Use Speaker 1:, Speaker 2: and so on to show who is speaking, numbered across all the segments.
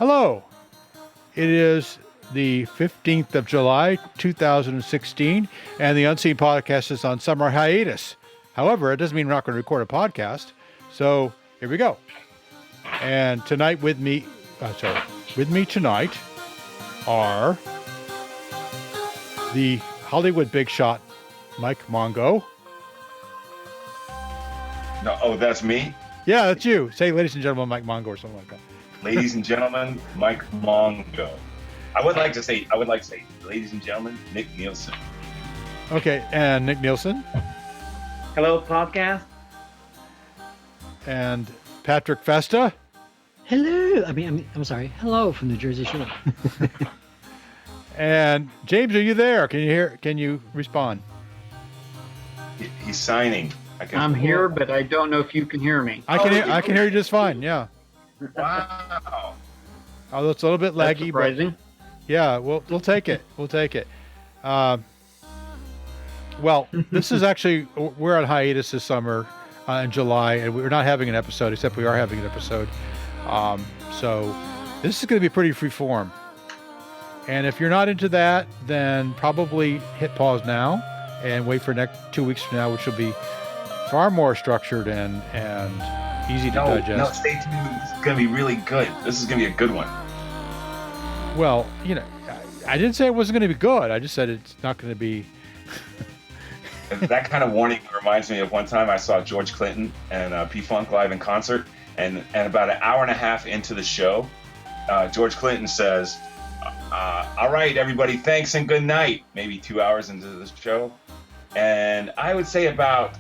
Speaker 1: Hello. It is the 15th of July, 2016, and the Unseen Podcast is on summer hiatus. However, it doesn't mean we're not going to record a podcast. So here we go. And tonight with me tonight are the Hollywood big shot, Mike Mongo.
Speaker 2: No, oh, that's me?
Speaker 1: Yeah, that's you. Say, ladies and gentlemen, Mike Mongo or something like that.
Speaker 2: Ladies and gentlemen, Mike Mongo. I would like to say, ladies and gentlemen, Nick Nielsen.
Speaker 1: Okay, and Nick Nielsen.
Speaker 3: Hello, podcast.
Speaker 1: And Patrick Festa.
Speaker 4: Hello. I'm sorry. Hello from the Jersey Shore.
Speaker 1: And James, are you there? Can you respond?
Speaker 2: He's signing.
Speaker 3: I'm here, but I don't know if you can hear me.
Speaker 1: I can hear you just fine. Yeah.
Speaker 2: Wow.
Speaker 1: Although it's a little bit
Speaker 3: That's
Speaker 1: laggy,
Speaker 3: surprising.
Speaker 1: but yeah, we'll take it. We'll take it. Well, this is actually, we're on hiatus this summer in July, and we're not having an episode, except we are having an episode. So this is going to be pretty free form. And if you're not into that, then probably hit pause now and wait for next 2 weeks from now, which will be far more structured and easy to digest.
Speaker 2: No, stay tuned. This is going to be really good. This is going to be a good one.
Speaker 1: Well, I didn't say it wasn't going to be good. I just said it's not going to be.
Speaker 2: That kind of warning reminds me of one time I saw George Clinton and P-Funk live in concert, and about an hour and a half into the show, George Clinton says, all right, everybody, thanks and good night. Maybe 2 hours into the show. And I would say about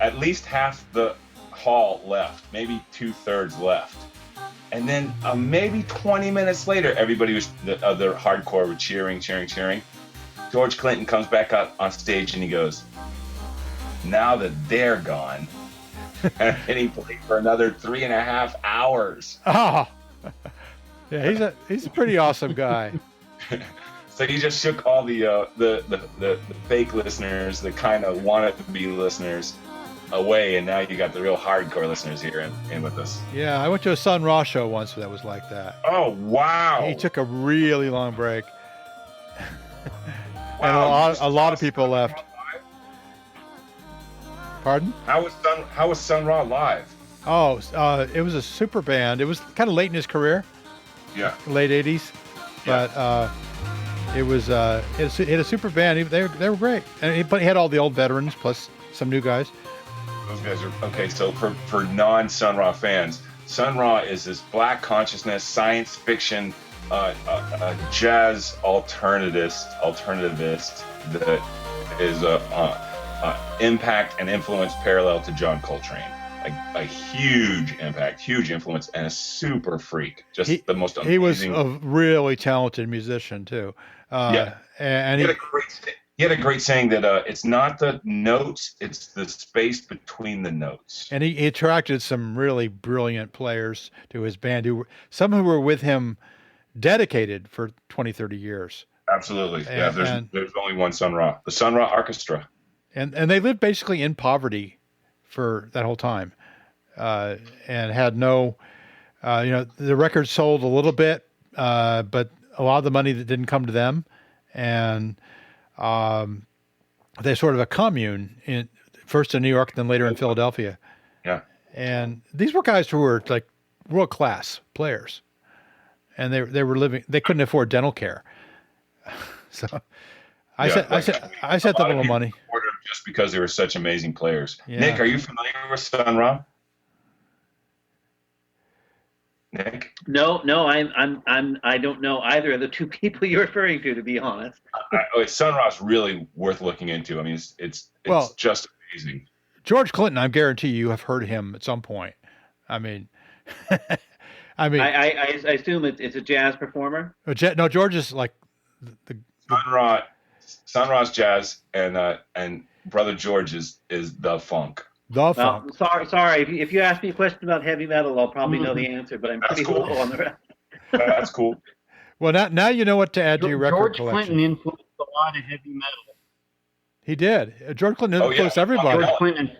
Speaker 2: at least half the hall left, maybe 2/3 left. And then maybe 20 minutes later, everybody was, the hardcore were cheering. George Clinton comes back up on stage and he goes, now that they're gone. And he played for another 3.5 hours.
Speaker 1: Oh, yeah, he's a pretty awesome guy.
Speaker 2: So he just shook all the fake listeners, the kind of wannabe listeners, away, and now you got the real hardcore listeners here in with us.
Speaker 1: Yeah, I went to a Sun Ra show once that was like that.
Speaker 2: Oh, wow.
Speaker 1: He took a really long break.
Speaker 2: Wow.
Speaker 1: And a lot of people left. Pardon?
Speaker 2: How was Sun Ra live?
Speaker 1: Oh, it was a super band. It was kind of late in his career.
Speaker 2: Yeah.
Speaker 1: Late 80s.
Speaker 2: Yeah.
Speaker 1: But it had a super band. They were great. And he had all the old veterans plus some new guys.
Speaker 2: Those guys are okay. So for non-Sun Ra fans, Sun Ra is this black consciousness, science fiction, jazz alternativist that is a impact and influence parallel to John Coltrane. A huge impact, huge influence, and a super freak. Just the most amazing.
Speaker 1: He was a really talented musician too.
Speaker 2: Yeah, and he had a great saying that it's not the notes, it's the space between the notes.
Speaker 1: And he attracted some really brilliant players to his band, some who were with him dedicated for 20, 30 years.
Speaker 2: Absolutely. There's only one Sun Ra, the Sun Ra Orchestra.
Speaker 1: And they lived basically in poverty for that whole time, and had no, the records sold a little bit, but a lot of the money that didn't come to them, and they're sort of a commune first in New York, then later in Philadelphia.
Speaker 2: Yeah.
Speaker 1: And these were guys who were like world class players, and they were living. They couldn't afford dental care, so I sent them a little money.
Speaker 2: Just because they were such amazing players.
Speaker 1: Yeah.
Speaker 2: Nick, are you familiar with Sun Ra? Nick?
Speaker 3: No, I don't know either of the two people you're referring to be honest.
Speaker 2: Sun Ra's really worth looking into. I mean, it's just amazing.
Speaker 1: George Clinton, I guarantee you have heard him at some point. I mean,
Speaker 3: I assume it's a jazz performer.
Speaker 1: No, George is like the
Speaker 2: Sun Ra's jazz, and Brother George is the funk.
Speaker 1: Funk.
Speaker 3: Sorry. If you ask me a question about heavy metal, I'll probably know the answer, but I'm pretty
Speaker 2: cool.
Speaker 3: low on the rest.
Speaker 2: That's cool.
Speaker 1: Well, now you know what to add to your record
Speaker 3: George
Speaker 1: collection.
Speaker 3: Clinton influenced a lot of heavy metal.
Speaker 1: He did. George Clinton influenced everybody.
Speaker 3: George Clinton,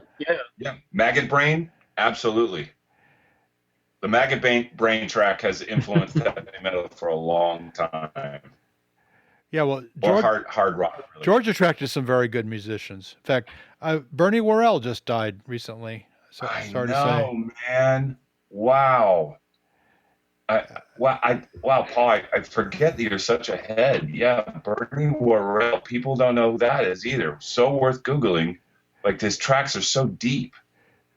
Speaker 3: yeah.
Speaker 2: Maggot Brain, absolutely. The maggot brain track has influenced heavy metal for a long time.
Speaker 1: Yeah, well,
Speaker 2: Or hard rock. Really.
Speaker 1: George attracted some very good musicians. In fact, Bernie Worrell just died recently. So sorry to say.
Speaker 2: Man. Wow. Wow, Paul, I forget that you're such a head. Yeah, Bernie Worrell. People don't know who that is either. So worth Googling. Like, his tracks are so deep.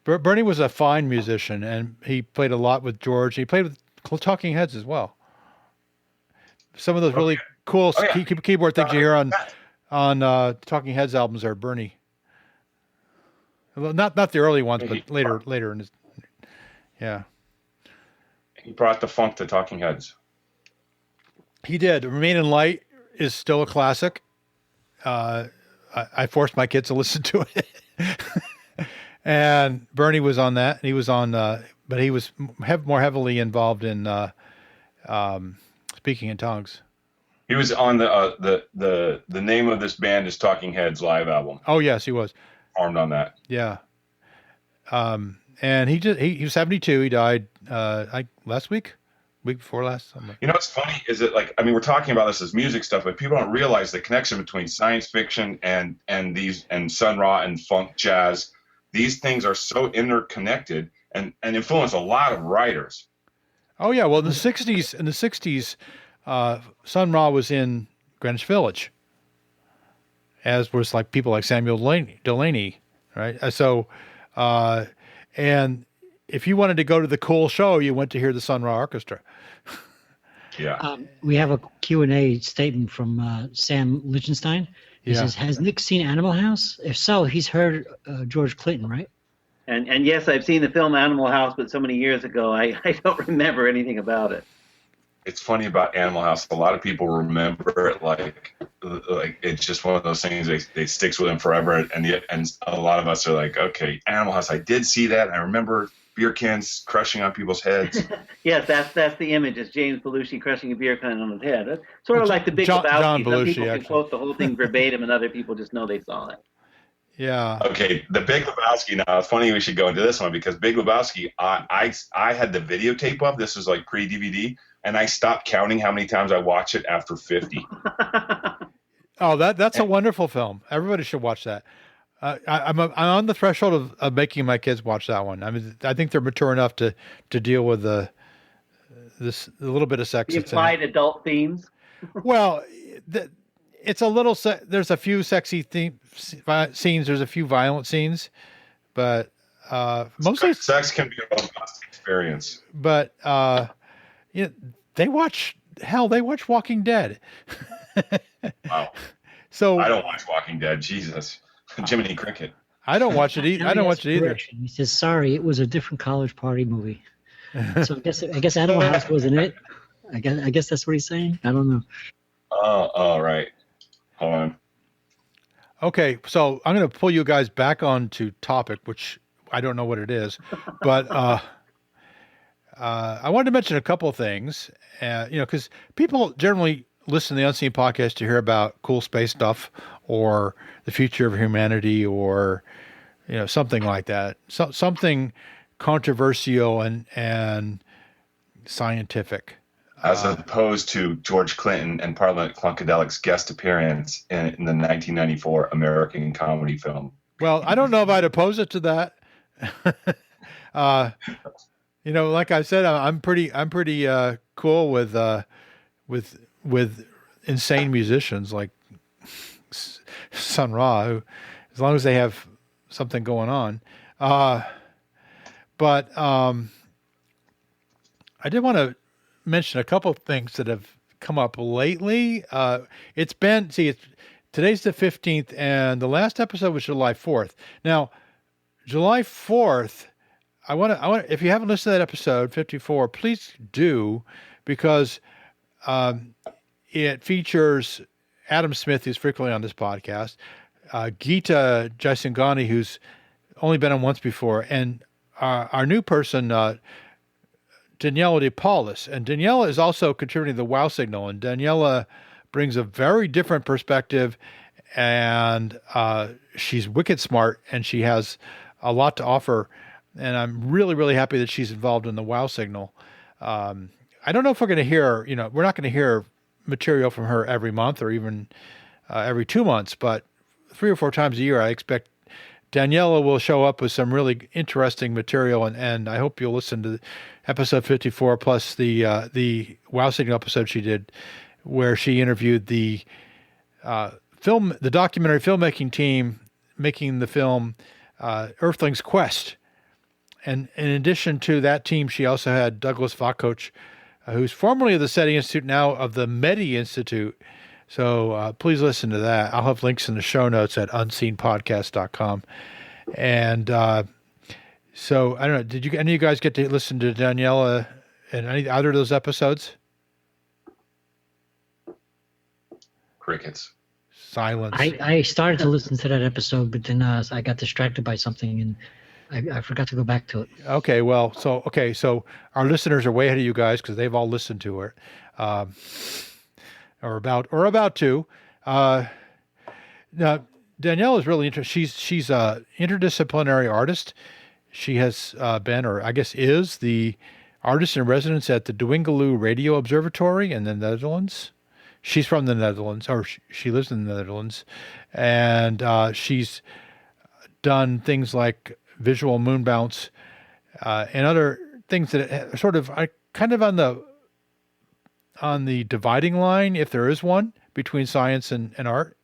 Speaker 1: Bernie was a fine musician, and he played a lot with George. He played with Talking Heads as well. Some of those really cool keyboard things you hear on Talking Heads albums are Bernie. Well, not the early ones, but later in his. Yeah.
Speaker 2: He brought the funk to Talking Heads.
Speaker 1: He did. Remain in Light is still a classic. I forced my kids to listen to it. And Bernie was on that. He was on, but he was more heavily involved in Speaking in Tongues.
Speaker 2: He was on the name of this band is Talking Heads live album.
Speaker 1: Oh yes, he was.
Speaker 2: Armed on that.
Speaker 1: Yeah. And he was 72. He died last week before last. Something.
Speaker 2: You know what's funny is that, like, I mean, we're talking about this as music stuff, but people don't realize the connection between science fiction and Sun Ra and funk jazz. These things are so interconnected and influence a lot of writers.
Speaker 1: Oh yeah, well in the '60s, Sun Ra was in Greenwich Village, as was like people like Samuel Delaney, right? So, and if you wanted to go to the cool show, you went to hear the Sun Ra Orchestra.
Speaker 2: Yeah.
Speaker 4: We have a Q&A statement from Sam Lichtenstein. He says, has Nick seen Animal House? If so, he's heard George Clinton, right?
Speaker 3: And yes, I've seen the film Animal House, but so many years ago, I don't remember anything about it.
Speaker 2: It's funny about Animal House. A lot of people remember it like it's just one of those things they sticks with them forever. And a lot of us are like, okay, Animal House. I did see that. I remember beer cans crushing on people's heads.
Speaker 3: Yes, that's the image. It's James Belushi crushing a beer can on his head. It's sort of like the Big Lebowski.
Speaker 1: John Belushi,
Speaker 3: Some people can
Speaker 1: actually
Speaker 3: quote the whole thing verbatim, and other people just know they saw it.
Speaker 1: Yeah.
Speaker 2: Okay, the Big Lebowski. Now it's funny we should go into this one because Big Lebowski. I had the videotape of this was like pre-DVD, and I stopped counting how many times I watched it after 50.
Speaker 1: Oh, that's a wonderful film. Everybody should watch that. I'm on the threshold of making my kids watch that one. I mean, I think they're mature enough to deal with the little bit of sex.
Speaker 3: The implied adult themes.
Speaker 1: Well, it's a little. There's a few sexy scenes. There's a few violent scenes, but mostly
Speaker 2: sex can be a robust experience.
Speaker 1: But they watch Walking Dead.
Speaker 2: Wow.
Speaker 1: So
Speaker 2: I don't watch Walking Dead. Jesus. Jiminy Cricket.
Speaker 1: I don't watch it either. I don't watch it either.
Speaker 4: He says, sorry, it was a different college party movie. So I guess Animal House wasn't it. I guess that's what he's saying. I don't know.
Speaker 2: Oh, right. Hold on.
Speaker 1: Okay, so I'm going to pull you guys back onto topic, which I don't know what it is, but I wanted to mention a couple of things. Because people generally listen to the Unseen podcast to hear about cool space stuff or the future of humanity or something like that, something controversial and scientific,
Speaker 2: as opposed to George Clinton and Parliament Clunkadelic's guest appearance in the 1994 American comedy film.
Speaker 1: Well, I don't know if I'd oppose it to that. Like I said, I'm pretty cool with insane musicians like Sun Ra, who, as long as they have something going on. But I did want to mention a couple of things that have come up lately. Today's the 15th, and the last episode was July 4th. Now, July 4th, I want if you haven't listened to that episode 54, please do, because it features Adam Smith, who's frequently on this podcast, Geeta Jaisingani, who's only been on once before, and our new person, Daniela De Paulis. And Daniela is also contributing to the Wow Signal, and Daniela brings a very different perspective, and she's wicked smart, and she has a lot to offer, and I'm really, really happy that she's involved in the Wow Signal. I don't know if we're going to hear, we're not going to hear material from her every month or even every 2 months, but 3 or 4 times a year, I expect Daniela will show up with some really interesting material, and I hope you'll listen to episode 54 plus the Wow Signal episode she did, where she interviewed the documentary filmmaking team making the film Earthling's Quest. And in addition to that team, she also had Douglas Vakoch, who's formerly of the SETI Institute, now of the METI Institute. So please listen to that. I'll have links in the show notes at unseenpodcast.com. And so, I don't know, did any of you guys get to listen to Daniela in either of those episodes?
Speaker 2: Crickets.
Speaker 1: Silence.
Speaker 4: I started to listen to that episode, but then I got distracted by something, and I forgot to go back to it.
Speaker 1: Okay, well, so our listeners are way ahead of you guys because they've all listened to her, or about to. Now, Danielle is really interesting. She's a interdisciplinary artist. She has been, or I guess is, the artist in residence at the Dwingaloo Radio Observatory in the Netherlands. She's from the Netherlands, or she lives in the Netherlands, and she's done things like visual moon bounce and other things that are sort of kind of on the dividing line, if there is one, between science and art.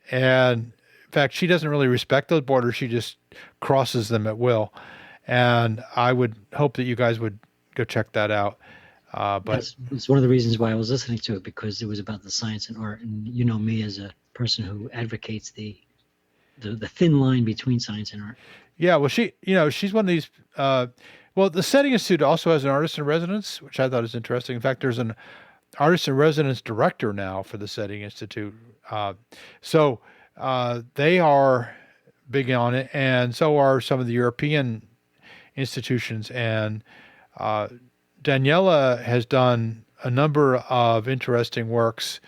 Speaker 1: And in fact, she doesn't really respect those borders. She just crosses them at will. And I would hope that you guys would go check that out. But
Speaker 4: it's one of the reasons why I was listening to it, because it was about the science and art. And you know me as a person who advocates the thin line between science and art.
Speaker 1: Yeah, well, she's one of these. Well, the SETI Institute also has an artist in residence, which I thought is interesting. In fact, there's an artist in residence director now for the SETI Institute. So they are big on it, and so are some of the European institutions. And Daniela has done a number of interesting works,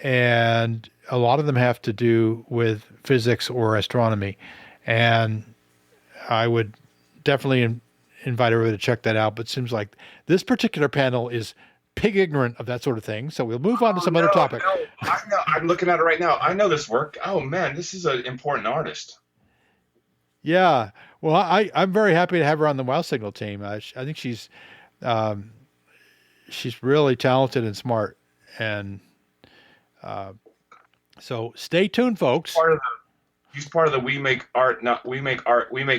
Speaker 1: and a lot of them have to do with physics or astronomy. And I would definitely invite everybody to check that out. But it seems like this particular panel is pig ignorant of that sort of thing. So we'll move on to some other topic.
Speaker 2: No, I know. I'm looking at it right now. I know this work. Oh, man, this is an important artist.
Speaker 1: Yeah. Well, I'm very happy to have her on the Wow Signal team. I think she's really talented and smart. And so stay tuned, folks.
Speaker 2: She's part of the We Make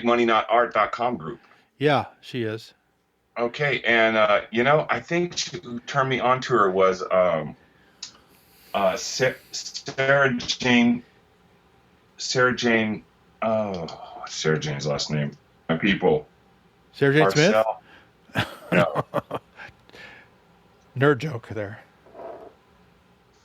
Speaker 2: Money Not Art.com group.
Speaker 1: Yeah, she is.
Speaker 2: Okay, and I think who turned me on to her was Sarah Jane. What's Sarah Jane's last name? My people.
Speaker 1: Sarah Jane Smith?
Speaker 2: No.
Speaker 1: Nerd joke there.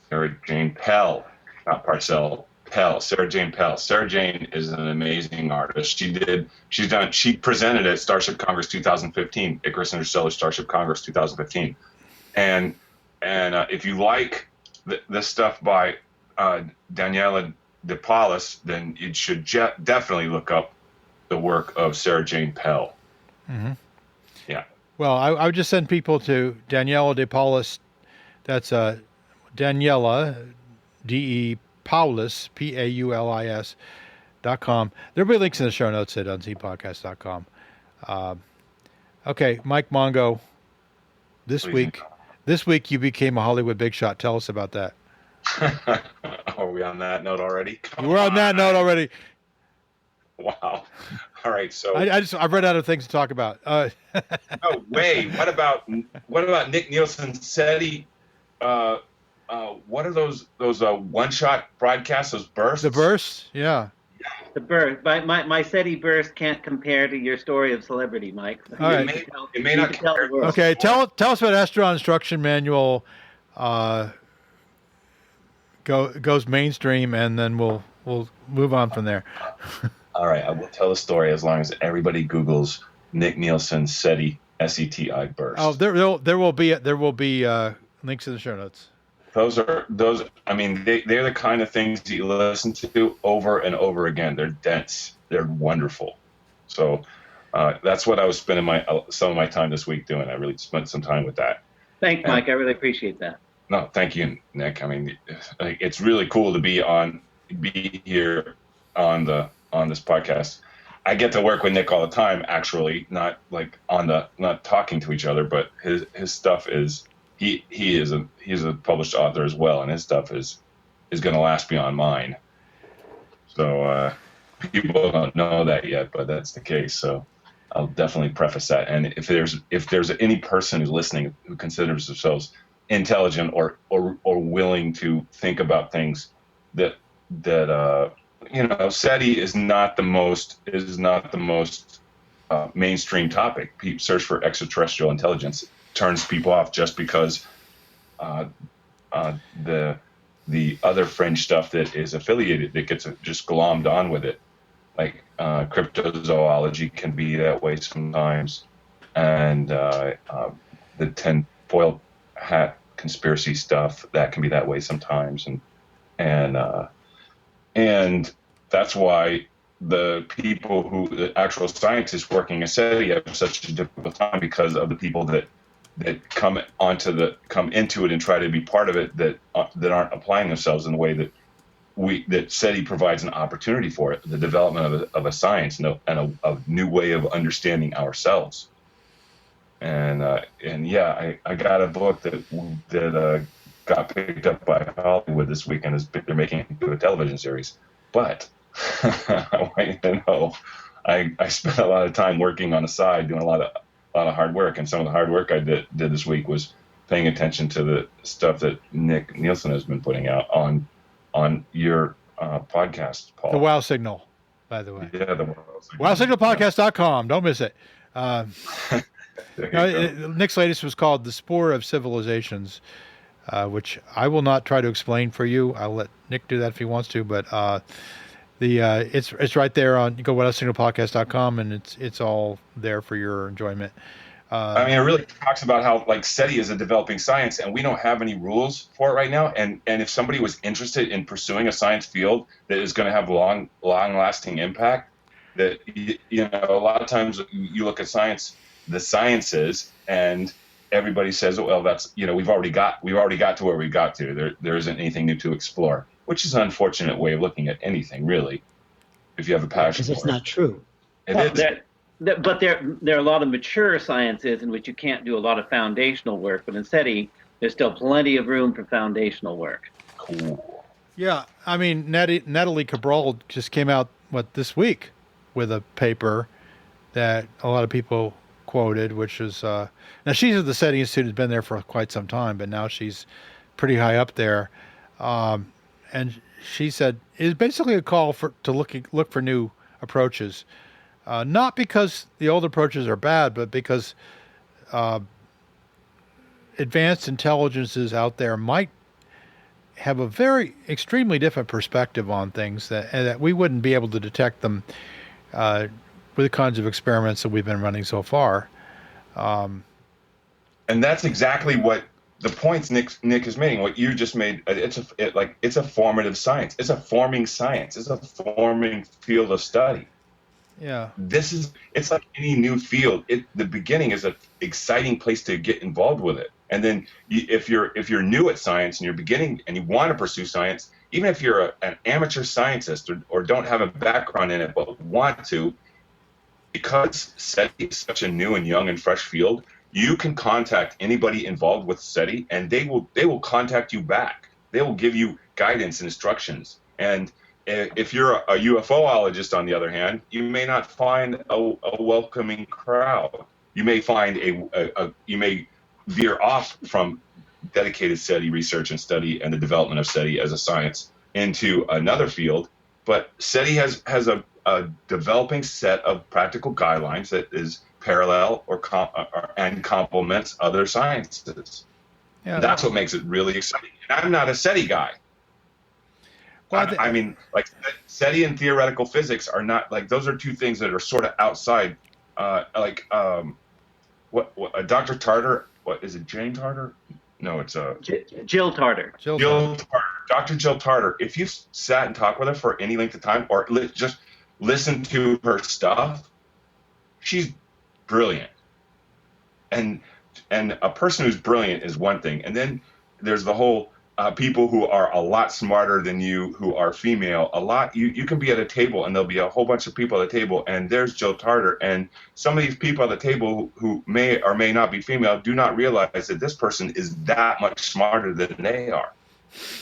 Speaker 2: Sarah Jane Pell, not Parcell. Pell, Sarah Jane Pell. Sarah Jane is an amazing artist. She presented at Starship Congress 2015, Icarus Interstellar Starship Congress 2015. And if you like this stuff by Daniela De Paulis, then you should definitely look up the work of Sarah Jane Pell.
Speaker 1: Mm-hmm.
Speaker 2: Yeah.
Speaker 1: Well, I would just send people to Daniela De Paulis. That's Daniela, D-E Paulis, Paulis.com. There'll be links in the show notes at unseenpodcast.com. Okay, Mike Mongo, this week you became a Hollywood big shot. Tell us about that.
Speaker 2: Are we on that note already?
Speaker 1: We're on that note already.
Speaker 2: Wow. All right. So
Speaker 1: I've run out of things to talk about.
Speaker 2: No way. What about Nick Nielsen SETI? What are those one-shot broadcasts? Those bursts?
Speaker 1: The bursts, yeah.
Speaker 3: The burst. My SETI burst can't compare to your story of celebrity, Mike.
Speaker 1: All right.
Speaker 2: It may not compare.
Speaker 1: Okay, tell us about Astronaut Instruction Manual. Goes mainstream, and then we'll move on from there.
Speaker 2: All right, I will tell the story as long as everybody Googles Nick Nielsen SETI SETI burst.
Speaker 1: Oh, there will be links in the show notes.
Speaker 2: Those. I mean, they're the kind of things that you listen to over and over again. They're dense. They're wonderful. So, That's what I was spending some of my time this week doing. I really spent some time with that.
Speaker 3: Thanks, Mike. I really appreciate that.
Speaker 2: No, thank you, Nick. I mean, it's really cool to be here on this podcast. I get to work with Nick all the time, actually, not talking to each other, but his stuff is he's a published author as well, and his stuff is going to last beyond mine. So people don't know that yet, but that's the case. So I'll definitely preface that. And if there's any person who's listening who considers themselves intelligent or willing to think about things that SETI is not the most mainstream topic. Search for extraterrestrial intelligence turns people off just because the other fringe stuff that is affiliated that gets just glommed on with it, like cryptozoology can be that way sometimes, and the tinfoil hat conspiracy stuff that can be that way sometimes, and that's why the actual scientists working at SETI have such a difficult time, because of the people that come into it and try to be part of it that aren't applying themselves in the way that SETI provides an opportunity for it, the development of a science and a new way of understanding ourselves. And yeah, I got a book that got picked up by Hollywood this weekend. They're making it into a television series, but I want you to know I spent a lot of time working on the side, doing a lot of hard work, and some of the hard work I did this week was paying attention to the stuff that Nick Nielsen has been putting out on your podcast, Paul.
Speaker 1: The Wow Signal, by the way.
Speaker 2: Yeah, the Wow Signal.
Speaker 1: WowSignalPodcast.com. Don't miss it. Nick's latest was called The Spoor of Civilizations, which I will not try to explain for you. I'll let Nick do that if he wants to, but it's right there on, you go to WowSignalPodcast.com, and it's all there for your enjoyment.
Speaker 2: I mean, it really talks about how SETI is a developing science, and we don't have any rules for it right now. And if somebody was interested in pursuing a science field that is going to have long lasting impact, that a lot of times you look at science, the sciences, and everybody says, well, that's we've already got to where we got to. There isn't anything new to explore, which is an unfortunate way of looking at anything, really. If you have a passion,
Speaker 4: because it's not true.
Speaker 2: It is.
Speaker 3: But there are a lot of mature sciences in which you can't do a lot of foundational work. But in SETI, there's still plenty of room for foundational work.
Speaker 2: Cool.
Speaker 1: Yeah, I mean, Natalie Cabrol just came out this week with a paper that a lot of people quoted, which is now she's at the SETI Institute, has been there for quite some time, but now she's pretty high up there, and she said it's basically a call to look for new approaches. Not because the old approaches are bad, but because advanced intelligences out there might have a extremely different perspective on things that we wouldn't be able to detect them with the kinds of experiments that we've been running so far.
Speaker 2: And that's exactly what the points Nick is making. What you just made, it's a formative science. It's a forming science. It's a forming field of study.
Speaker 1: Yeah.
Speaker 2: It's like any new field. The beginning is an exciting place to get involved with it. And then if you're new at science and you're beginning and you want to pursue science, even if you're an amateur scientist or don't have a background in it but want to, because SETI is such a new and young and fresh field, you can contact anybody involved with SETI and they will contact you back. They will give you guidance and instructions. And if you're a UFOologist, on the other hand, you may not find a welcoming crowd. You may find you may veer off from dedicated SETI research and study and the development of SETI as a science into another field. But SETI has a developing set of practical guidelines that is parallel and complements other sciences. Yeah, that's what makes it really exciting. And I'm not a SETI guy. Well, I mean, SETI and theoretical physics are not those are two things that are sort of outside. What Dr. Tarter? What is it? Jane Tarter? No, it's
Speaker 3: Jill Tarter.
Speaker 2: Jill Tarter. Dr. Jill Tarter. If you sat and talked with her for any length of time, or just listen to her stuff, she's brilliant. And a person who's brilliant is one thing. And then there's the whole people who are a lot smarter than you, who are female. You can be at a table and there'll be a whole bunch of people at the table, and there's Jill Tarter. And some of these people at the table who may or may not be female do not realize that this person is that much smarter than they are.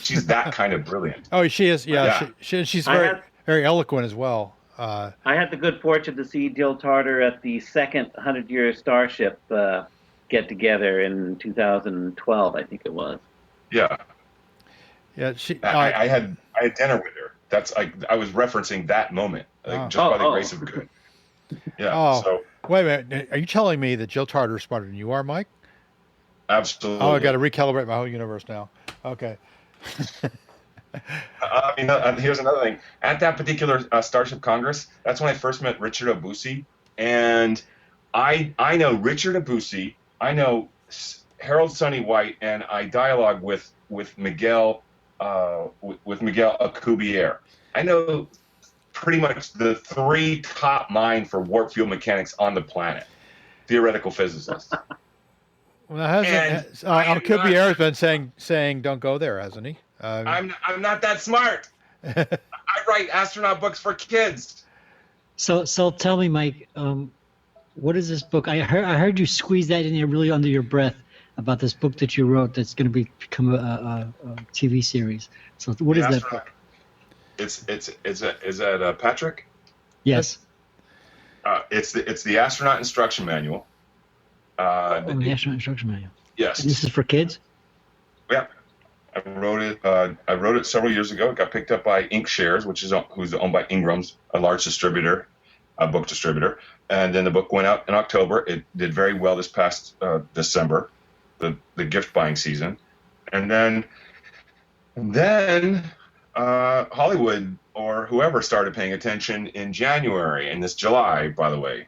Speaker 2: She's that kind of brilliant.
Speaker 1: Oh, she is. Yeah, she's very eloquent as well.
Speaker 3: I had the good fortune to see Jill Tarter at the second 100-year Starship get together in 2012, I think it was.
Speaker 2: Yeah.
Speaker 1: Yeah,
Speaker 2: I had dinner with her. That's I was referencing that moment, by the grace of good. Yeah.
Speaker 1: Oh,
Speaker 2: so
Speaker 1: wait a minute. Are you telling me that Jill Tarter is smarter than you are, Mike?
Speaker 2: Absolutely.
Speaker 1: Oh, I got to recalibrate my whole universe now. Okay.
Speaker 2: Here's another thing. At that particular Starship Congress, that's when I first met Richard Obusi, and I know Richard Obusi. I know Harold Sonny White, and I dialogue with Miguel Alcubierre. I know pretty much the 3 top mind for warp field mechanics on the planet, theoretical physicists.
Speaker 1: Well, Alcubierre has been saying don't go there, hasn't he?
Speaker 2: I'm not that smart. I write astronaut books for kids.
Speaker 4: So tell me, Mike, what is this book? I heard you squeeze that in there really under your breath about this book that you wrote that's going to become a TV series. So what is that book?
Speaker 2: Is that Patrick?
Speaker 4: Yes.
Speaker 2: It's the Astronaut Instruction Manual.
Speaker 4: The Astronaut Instruction Manual.
Speaker 2: Yes.
Speaker 4: And this is for kids?
Speaker 2: Yeah. I wrote it several years ago. It got picked up by Inkshares, who's owned by Ingram's, a large distributor, a book distributor. And then the book went out in October. It did very well this past December, the gift buying season. And then Hollywood or whoever started paying attention in January, and this July, by the way.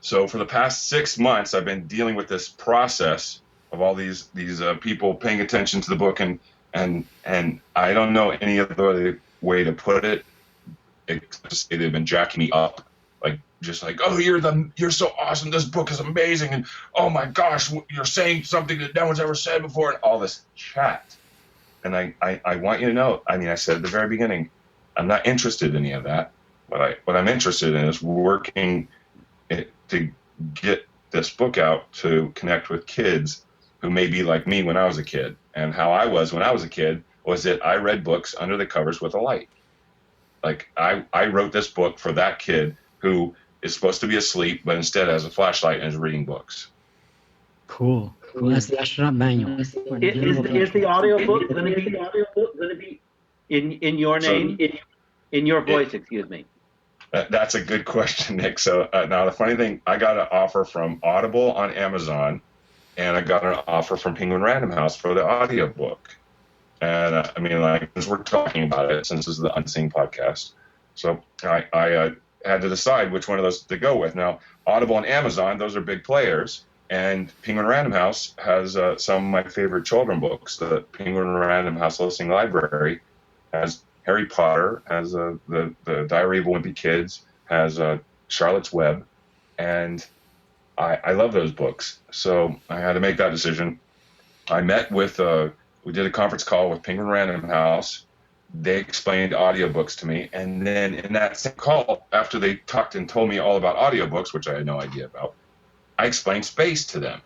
Speaker 2: So for the past 6 months, I've been dealing with this process of all these people paying attention to the book, and I don't know any other way to put it. Except they've been jacking me up, oh, you're so awesome. This book is amazing, and oh my gosh, you're saying something that no one's ever said before, and all this chat. And I want you to know. I mean, I said at the very beginning, I'm not interested in any of that. What I'm interested in is working to get this book out to connect with kids who may be like me when I was a kid. And how I was when I was a kid was that I read books under the covers with a light. Like I wrote this book for that kid who is supposed to be asleep, but instead has a flashlight and is reading books.
Speaker 4: Cool. That's the Astronaut Manual.
Speaker 3: Is the audiobook going to be in your name? In your voice, excuse me.
Speaker 2: That's a good question, Nick. So now the funny thing, I got an offer from Audible on Amazon, and I got an offer from Penguin Random House for the audiobook. And as we're talking about it, since this is the Unseen podcast, so I had to decide which one of those to go with. Now, Audible and Amazon, those are big players, and Penguin Random House has some of my favorite children books. The Penguin Random House Listening Library has Harry Potter, has the Diary of Wimpy Kids, has Charlotte's Web, and I love those books. So I had to make that decision. I met with, we did a conference call with Penguin Random House. They explained audiobooks to me, and then in that same call, after they talked and told me all about audiobooks, which I had no idea about, I explained space to them,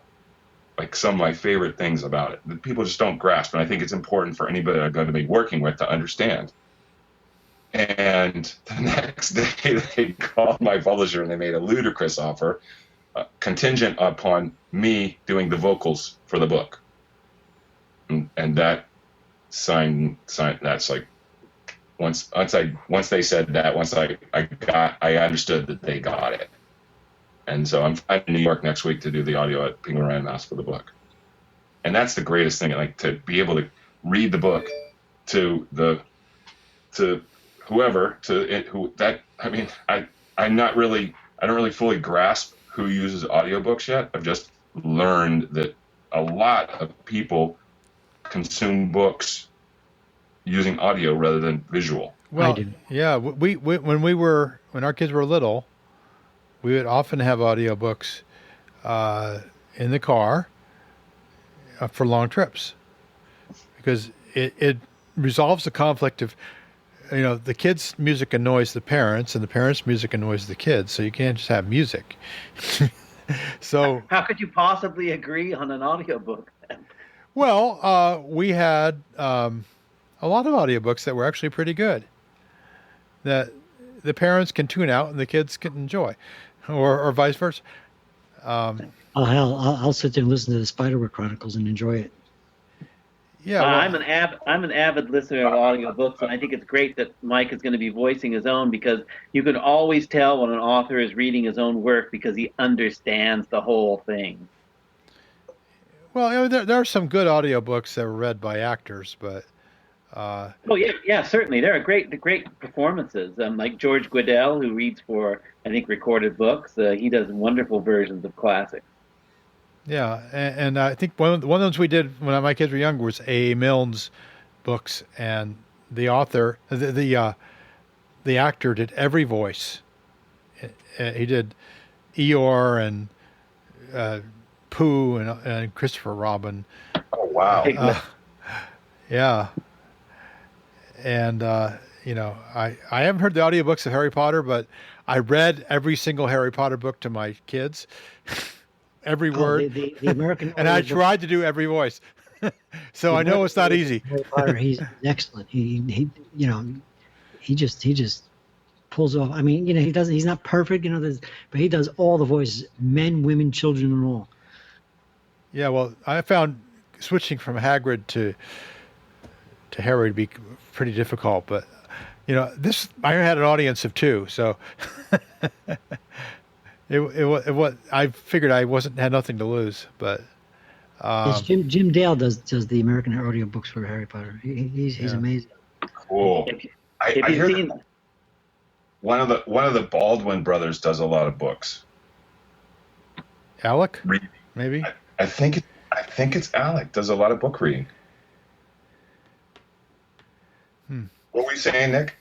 Speaker 2: like some of my favorite things about it that people just don't grasp, and I think it's important for anybody I'm going to be working with to understand. And the next day, they called my publisher and they made a ludicrous offer, contingent upon me doing the vocals for the book. And that sign that's like once they said that, I understood that they got it. And so I'm in New York next week to do the audio at Penguin Random House for the book. And that's the greatest thing, like to be able to read the book to whoever, I don't really fully grasp who uses audiobooks yet. I've just learned that a lot of people consume books using audio rather than visual.
Speaker 1: Well, yeah, we when our kids were little, we would often have audiobooks in the car for long trips, because it resolves the conflict of, the kids' music annoys the parents, and the parents' music annoys the kids, so you can't just have music. So
Speaker 3: how could you possibly agree on an audiobook?
Speaker 1: well, we had a lot of audiobooks that were actually pretty good, that the parents can tune out and the kids can enjoy, or vice versa.
Speaker 4: Oh hell, I'll sit there and listen to the Spiderwick Chronicles and enjoy it.
Speaker 1: Yeah, well,
Speaker 3: I'm an avid listener of audiobooks, and I think it's great that Mike is going to be voicing his own, because you can always tell when an author is reading his own work because he understands the whole thing.
Speaker 1: well, there are some good audiobooks that were read by actors, but
Speaker 3: Oh yeah, certainly there are great performances. Like George Guidell, who reads for, I think, recorded books. He does wonderful versions of classics.
Speaker 1: yeah, and I think one of the ones we did when my kids were younger was A. Milne's books, and the author, the actor did every voice. He did Eeyore and Pooh and Christopher Robin.
Speaker 2: Oh wow!
Speaker 1: Yeah. And, I haven't heard the audiobooks of Harry Potter, but I read every single Harry Potter book to my kids, every word.
Speaker 4: The American
Speaker 1: and I
Speaker 4: audiobook-
Speaker 1: tried to do every voice. So I know it's not easy.
Speaker 4: Harry Potter, he's excellent. He just pulls off. I mean, he's not perfect, but he does all the voices, men, women, children, and all.
Speaker 1: Yeah, well, I found switching from Hagrid to Harry to be pretty difficult, but this I had an audience of 2, so it I figured I had nothing to lose, but
Speaker 4: It's Jim Dale does the American audiobooks for Harry Potter. He's amazing.
Speaker 2: Cool.
Speaker 3: If
Speaker 2: I
Speaker 3: you've
Speaker 2: hear
Speaker 3: seen,
Speaker 2: that one of the Baldwin brothers does a lot of books.
Speaker 1: Alec,
Speaker 2: Reading.
Speaker 1: maybe.
Speaker 2: I think it's Alec does a lot of book reading. What were you saying, Nick?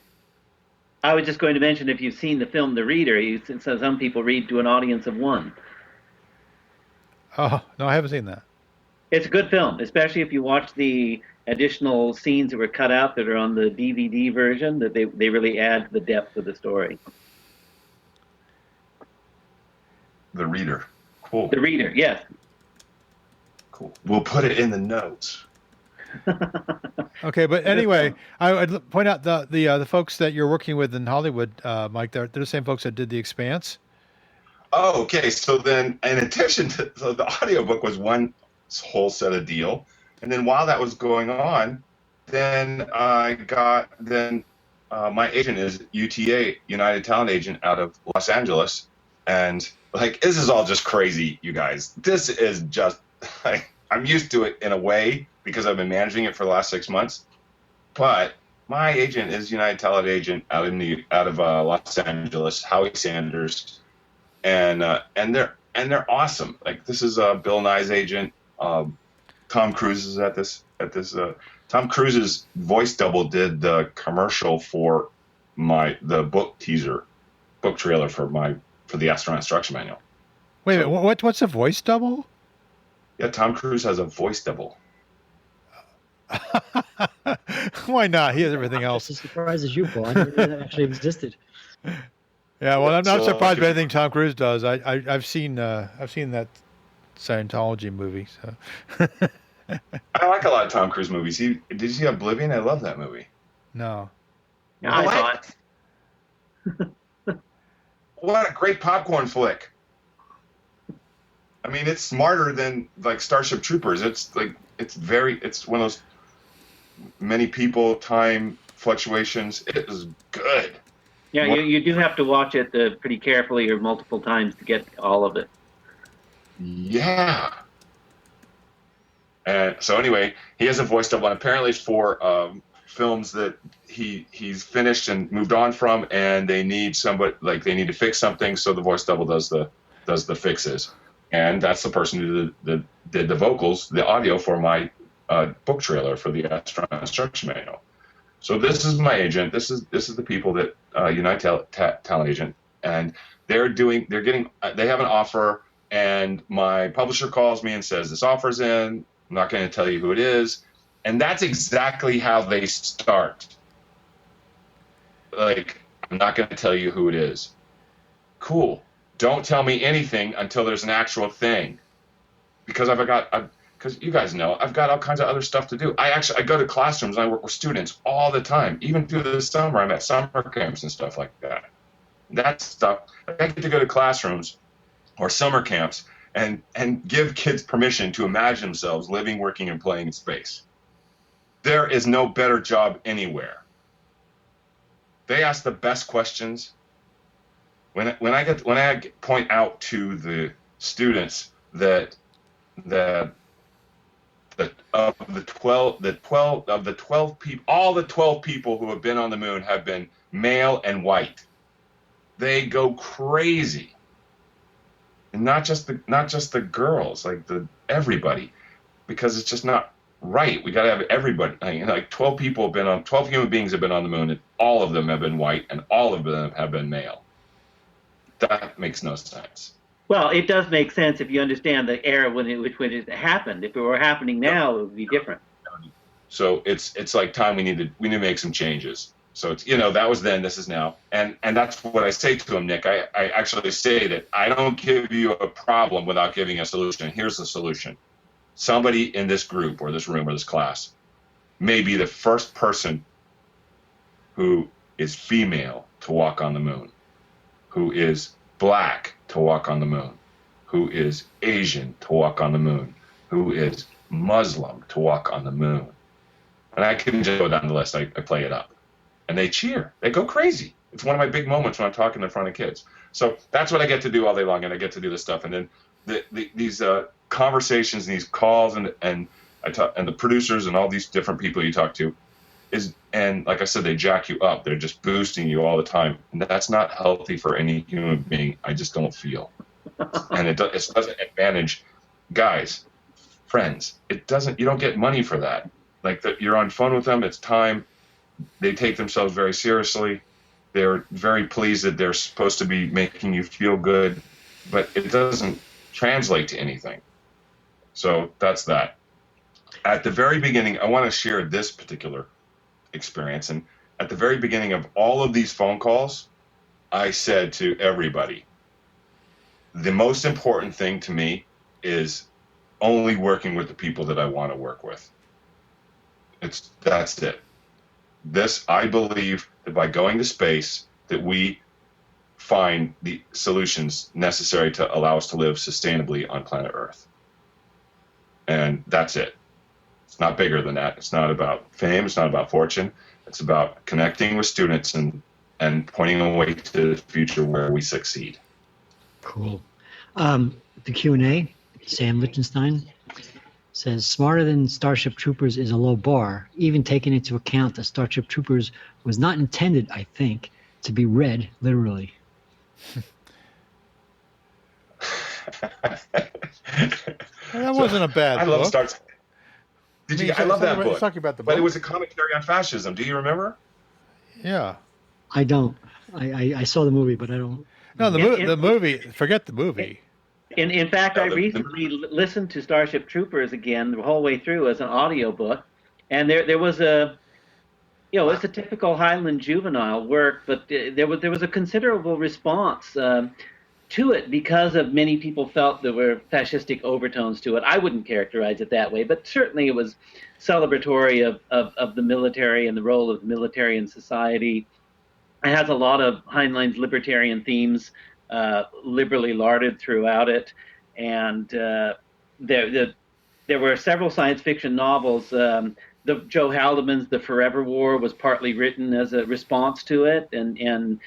Speaker 3: I was just going to mention, if you've seen the film The Reader, he says some people read to an audience of 1.
Speaker 1: Oh no, I haven't seen that.
Speaker 3: It's a good film, especially if you watch the additional scenes that were cut out that are on the DVD version, that they really add to the depth of the story.
Speaker 2: The Reader. Cool.
Speaker 3: The Reader, yes.
Speaker 2: Cool. We'll put it in the notes.
Speaker 1: Okay, but anyway, I'd point out the folks that you're working with in Hollywood, Mike. They're the same folks that did The Expanse.
Speaker 2: Oh, okay. So then, in addition to the audiobook was one whole set of deal, and then while that was going on, then my agent is UTA, United Talent Agent, out of Los Angeles, and this is all just crazy, you guys. This is just I'm used to it in a way because I've been managing it for the last 6 months, but my agent is United Talent Agent out of Los Angeles, Howie Sanders. And they're awesome. This is Bill Nye's agent. Tom Cruise is at this. Tom Cruise's voice double did the commercial for the book trailer for the Astronaut Instruction Manual.
Speaker 1: Wait a minute, what's a voice double?
Speaker 2: Yeah, Tom Cruise has a voice double.
Speaker 1: Why not? He has everything
Speaker 4: I'm
Speaker 1: else.
Speaker 4: just as surprised as you, Paul. I didn't know that actually existed.
Speaker 1: Yeah, well, I'm not
Speaker 2: So,
Speaker 1: surprised by anything Tom Cruise does. I've seen that Scientology movie. So
Speaker 2: I like a lot of Tom Cruise movies. Did you see Oblivion? I love that movie.
Speaker 1: no.
Speaker 3: I
Speaker 2: What?
Speaker 3: thought,
Speaker 2: What a great popcorn flick. I mean, it's smarter than Starship Troopers. It's one of those many people, time fluctuations. It is good.
Speaker 3: yeah, you do have to watch it pretty carefully or multiple times to get all of it.
Speaker 2: Yeah. And so anyway, he has a voice double, and apparently for films that he's finished and moved on from, and they need somebody, they need to fix something, so the voice double does the fixes. And that's the person who did the vocals, the audio for my book trailer for the Astronaut Instruction Manual. So this is my agent. This is the people that United Talent Agent and they have an offer, and my publisher calls me and says, this offer's in, I'm not going to tell you who it is. And that's exactly how they start. Like, I'm not going to tell you who it is. Cool. Don't tell me anything until there's an actual thing. Because because you guys know, I've got all kinds of other stuff to do. I go to classrooms and I work with students all the time. Even through the summer, I'm at summer camps and stuff like that. That stuff, I get to go to classrooms or summer camps and give kids permission to imagine themselves living, working, and playing in space. There is no better job anywhere. They ask the best questions. When I point out to the students that of the 12 people, all the 12 people who have been on the moon have been male and white. They go crazy. And not just the girls, like everybody, because it's just not right. We got to have everybody. Like 12 human beings have been on the moon, and all of them have been white, and all of them have been male. That makes no sense.
Speaker 3: Well, it does make sense if you understand the era when it happened. If it were happening now, it would be different.
Speaker 2: So it's like time we need to make some changes. So it's, that was then, this is now. And that's what I say to him, Nick. I actually say that I don't give you a problem without giving a solution. Here's the solution. Somebody in this group or this room or this class may be the first person who is female to walk on the moon, who is black to walk on the moon, who is Asian to walk on the moon, who is Muslim to walk on the moon. And I can just go down the list. I play it up. And they cheer. They go crazy. It's one of my big moments when I'm talking in front of kids. So that's what I get to do all day long, and I get to do this stuff. And then these conversations, and these calls, and the producers and all these different people you talk to, and like I said, they jack you up. They're just boosting you all the time. And that's not healthy for any human being. I just don't feel. And it doesn't advantage guys, friends. It doesn't. You don't get money for that. Like you're on phone with them. It's time. They take themselves very seriously. They're very pleased that they're supposed to be making you feel good, but it doesn't translate to anything. So that's that. At the very beginning, I want to share this particular experience. And at the very beginning of all of these phone calls, I said to everybody, the most important thing to me is only working with the people that I want to work with. That's it. I believe that by going to space, that we find the solutions necessary to allow us to live sustainably on planet Earth. And that's it. It's not bigger than that. It's not about fame. It's not about fortune. It's about connecting with students and pointing a way to the future where we succeed.
Speaker 4: Cool. The Q&A, Sam Lichtenstein says, smarter than Starship Troopers is a low bar, even taking into account that Starship Troopers was not intended, I think, to be read literally.
Speaker 1: That wasn't a bad book.
Speaker 2: I love Star Trek. I love that book.
Speaker 1: Talking about the book.
Speaker 2: But it was a commentary on fascism. Do you remember?
Speaker 1: Yeah.
Speaker 4: I don't. I saw the movie, but I don't.
Speaker 1: No, the movie. Forget the movie.
Speaker 3: In fact, I recently listened to Starship Troopers again the whole way through as an audiobook, and there was it's a typical Highland juvenile work, but there was a considerable response to it because of many people felt there were fascistic overtones to it. I wouldn't characterize it that way, but certainly it was celebratory of the military and the role of the military in society. It has a lot of Heinlein's libertarian themes liberally larded throughout it, and there were several science fiction novels. Joe Haldeman's The Forever War was partly written as a response to it, and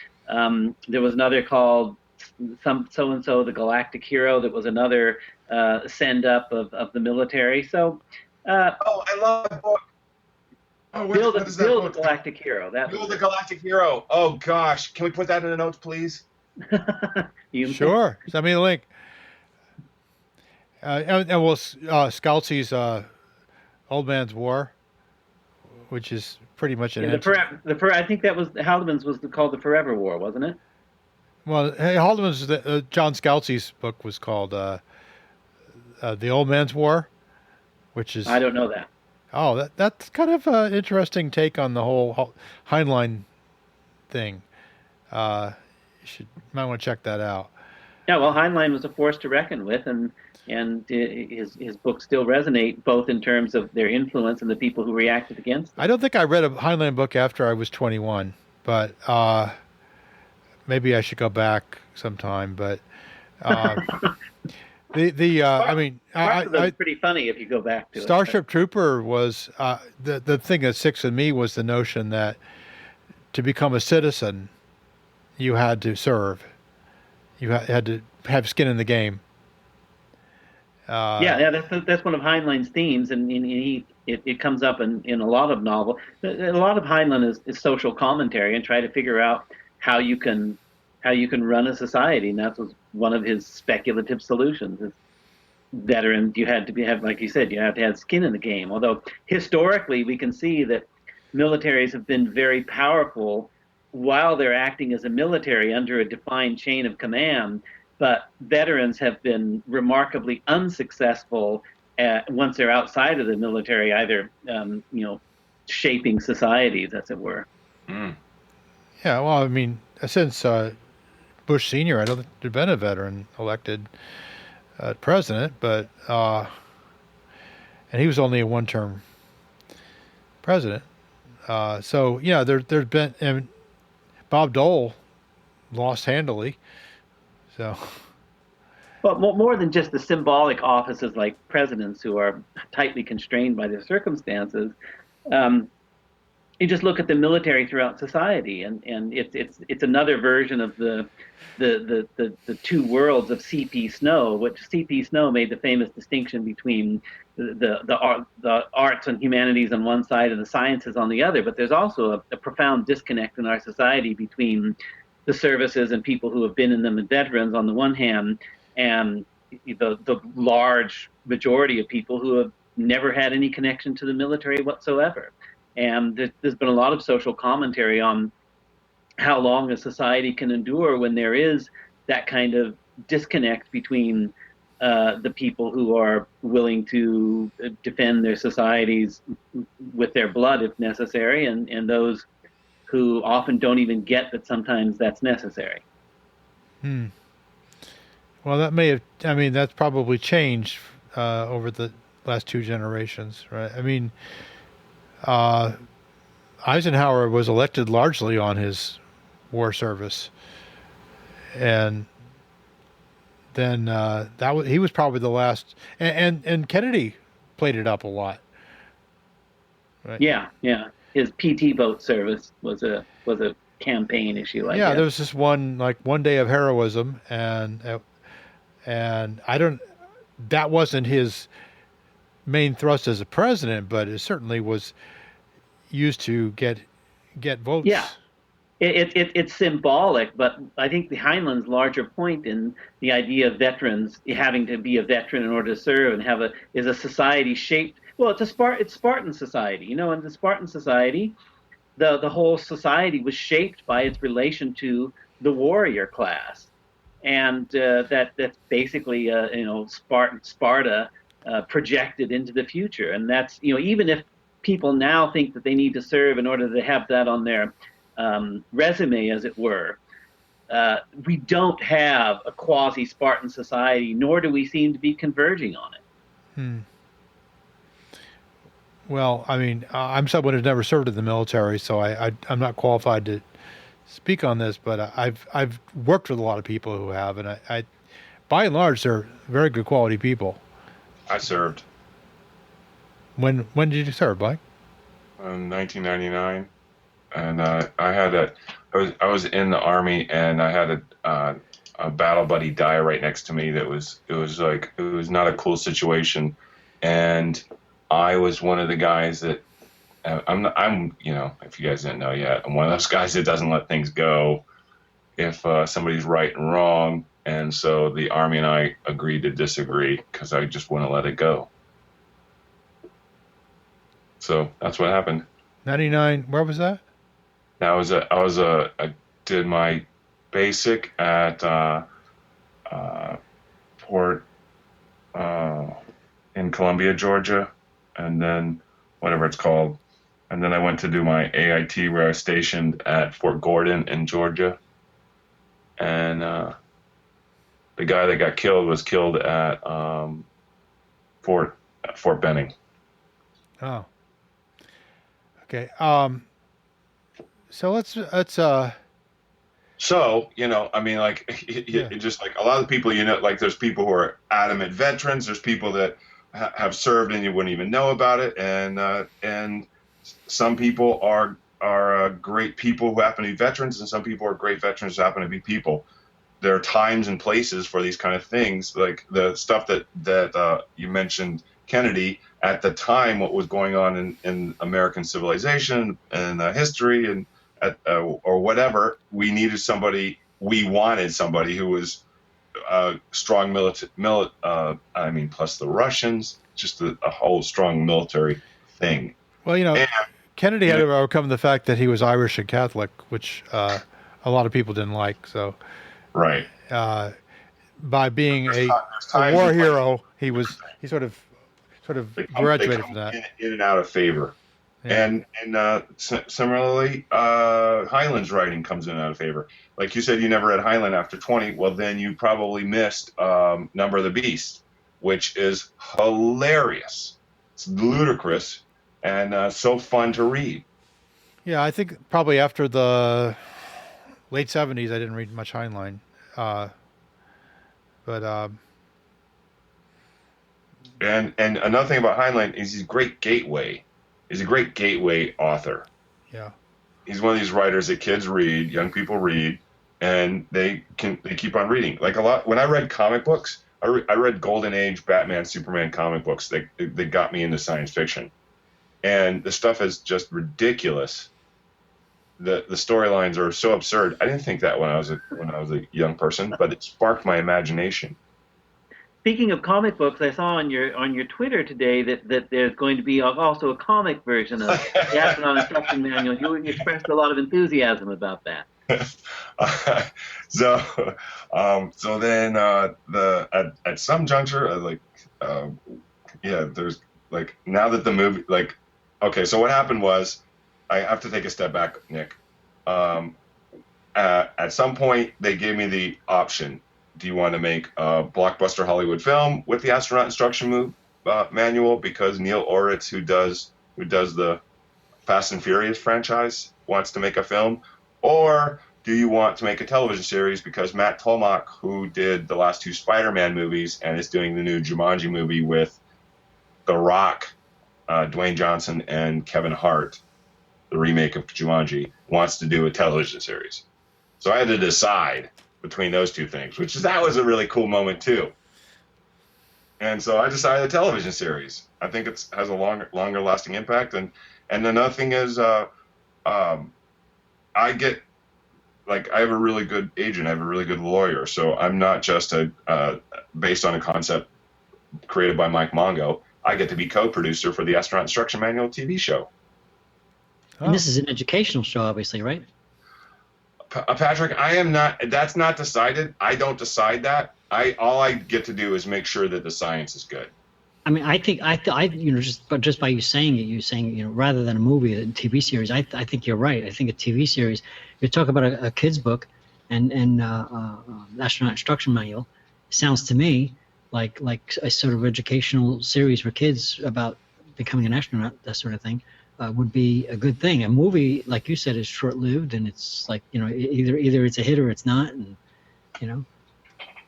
Speaker 3: there was another called so-and-so, The Galactic Hero, that was another send-up of the military. So,
Speaker 2: I love that book. Oh,
Speaker 3: Build the Galactic Hero.
Speaker 2: Build the Galactic Hero. Oh, gosh. Can we put that in the notes, please?
Speaker 1: Sure. Send me the link. And we'll Scalzi's Old Man's War, which is pretty much an
Speaker 3: I think that was Haldeman's was called The Forever War, wasn't it?
Speaker 1: Well, hey, Haldeman's John Scalzi's book was called "The Old Man's War," which is
Speaker 3: I don't know that.
Speaker 1: that's kind of an interesting take on the whole Heinlein thing. Might want to check that out.
Speaker 3: Yeah, well, Heinlein was a force to reckon with, and his books still resonate both in terms of their influence and the people who reacted against them.
Speaker 1: I don't think I read a Heinlein book after I was 21, but maybe I should go back sometime. But
Speaker 3: It's pretty funny if you go back to
Speaker 1: Starship Trooper was the thing that sticks with me was the notion that to become a citizen, you had to serve. You had to have skin in the game.
Speaker 3: That's one of Heinlein's themes, and it comes up in a lot of novels. A lot of Heinlein is social commentary and try to figure out how you can run a society, and that was one of his speculative solutions. Is veterans, you had to have, like you said, you have to have skin in the game. Although historically, we can see that militaries have been very powerful while they're acting as a military under a defined chain of command, but veterans have been remarkably unsuccessful once they're outside of the military, either shaping societies, as it were.
Speaker 2: Mm.
Speaker 1: Yeah, well, I mean, since Bush Sr., I don't think there's been a veteran elected president, but and he was only a one-term president. So yeah, there's been. And Bob Dole lost handily. So,
Speaker 3: but more than just the symbolic offices like presidents who are tightly constrained by their circumstances, you just look at the military throughout society, and it's another version of the two worlds of C.P. Snow, which C.P. Snow made the famous distinction between the arts and humanities on one side and the sciences on the other. But there's also a profound disconnect in our society between the services and people who have been in them and veterans on the one hand, and the large majority of people who have never had any connection to the military whatsoever. And there's been a lot of social commentary on how long a society can endure when there is that kind of disconnect between the people who are willing to defend their societies with their blood if necessary, and those who often don't even get that sometimes that's necessary.
Speaker 1: Well, that may have, I mean, that's probably changed over the last two generations, right? I mean, Eisenhower was elected largely on his war service, and then he was probably the last, and Kennedy played it up a lot. Right?
Speaker 3: Yeah. His PT boat service was a campaign issue. I guess.
Speaker 1: There was this one day of heroism, and that wasn't his main thrust as a president, but it certainly was used to get votes.
Speaker 3: Yeah. It's symbolic, but I think the Heinlein's larger point in the idea of veterans having to be a veteran in order to serve and is a society shaped. Well, it's Spartan society, in the Spartan society, the whole society was shaped by its relation to the warrior class, and that's basically Sparta projected into the future, and that's even if people now think that they need to serve in order to have that on their resume, as it were. We don't have a quasi-Spartan society, nor do we seem to be converging on it.
Speaker 1: Well, I mean, I'm someone who's never served in the military, so I'm not qualified to speak on this, but I've worked with a lot of people who have, and I by and large, they're very good quality people.
Speaker 2: I served.
Speaker 1: When did you serve, Mike?
Speaker 2: In 1999. And I was in the Army, and I had a battle buddy die right next to me. It was not a cool situation, and I was one of the guys that I'm if you guys didn't know yet, I'm one of those guys that doesn't let things go if somebody's right and wrong, and so the Army and I agreed to disagree because I just wouldn't let it go. So that's what happened.
Speaker 1: 99. Where was that?
Speaker 2: I did my basic at Port in Columbia, Georgia, and then whatever it's called. And then I went to do my AIT where I was stationed at Fort Gordon in Georgia. And the guy that got killed was killed at Fort Benning.
Speaker 1: Oh. Okay. So let's
Speaker 2: So, I mean, like, just like a lot of people, like there's people who are adamant veterans. There's people that have served and you wouldn't even know about it. And some people are great people who happen to be veterans, and some people are great veterans who happen to be people. There are times and places for these kind of things, like the stuff that you mentioned, Kennedy. At the time, what was going on in American civilization and history and or whatever, we wanted somebody who was strong plus the Russians, just a whole strong military thing.
Speaker 1: Well, Kennedy had to overcome the fact that he was Irish and Catholic, which a lot of people didn't like. So,
Speaker 2: right.
Speaker 1: By being a war hero, he sort of graduated from that.
Speaker 2: In and out of favor. Yeah. And similarly, Heinlein's writing comes in and out of favor. Like you said, you never read Heinlein after 20. Well, then you probably missed Number of the Beast, which is hilarious. It's ludicrous and so fun to read.
Speaker 1: Yeah, I think probably after the late 70s, I didn't read much Heinlein.
Speaker 2: And another thing about Heinlein is he's a great gateway. He's a great gateway author.
Speaker 1: Yeah.
Speaker 2: He's one of these writers that kids read, young people read, and they keep on reading. Like a lot, when I read comic books, I read Golden Age Batman, Superman comic books. They got me into science fiction. And the stuff is just ridiculous. The storylines are so absurd. I didn't think that when I was a young person, but it sparked my imagination.
Speaker 3: Speaking of comic books, I saw on your Twitter today that there's going to be also a comic version of the Astronaut Instruction Manual. You expressed a lot of enthusiasm about that.
Speaker 2: So then at some juncture, there's like, now that the movie, like, okay, so what happened was, I have to take a step back, Nick. At some point, they gave me the option. Do you want to make a blockbuster Hollywood film with the Astronaut Instruction Manual? Because Neil Oritz, who does the Fast and Furious franchise, wants to make a film. Or do you want to make a television series? Because Matt Tolmach, who did the last two Spider-Man movies and is doing the new Jumanji movie with The Rock, Dwayne Johnson, and Kevin Hart, the remake of Jumanji, wants to do a television series. So I had to decide between those two things, that was a really cool moment too. And so I decided a television series. I think it has a longer lasting impact. And another thing is, I have a really good agent. I have a really good lawyer. So I'm not just based on a concept created by Mike Mongo. I get to be co-producer for the Astronaut Instruction Manual TV show.
Speaker 4: And this is an educational show, obviously, right?
Speaker 2: Patrick, I am not. That's not decided. I don't decide that. All I get to do is make sure that the science is good.
Speaker 4: I mean, I think just by you saying rather than a movie, a TV series. I think you're right. I think a TV series. You talk about a kid's book, and Astronaut Instruction Manual. Sounds to me like a sort of educational series for kids about becoming an astronaut, that sort of thing. Would be a good thing. A movie, like you said, is short-lived, and it's like either it's a hit or it's not, and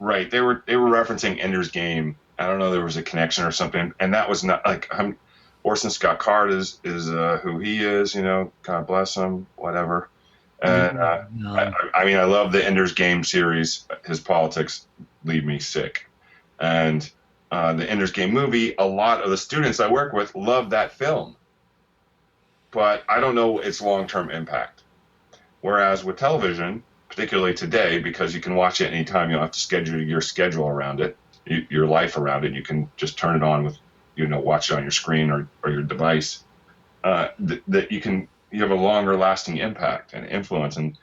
Speaker 2: Right. They were referencing Ender's Game. I don't know, there was a connection or something, and that was not like Orson Scott Card is who he is. God bless him. Whatever. And I love the Ender's Game series. His politics leave me sick, and the Ender's Game movie. A lot of the students I work with love that film. But I don't know its long-term impact. Whereas with television, particularly today, because you can watch it anytime, you don't have to schedule your schedule around it, your life around it. You can just turn it on with, watch it on your screen or your device. That you have a longer-lasting impact and influence. And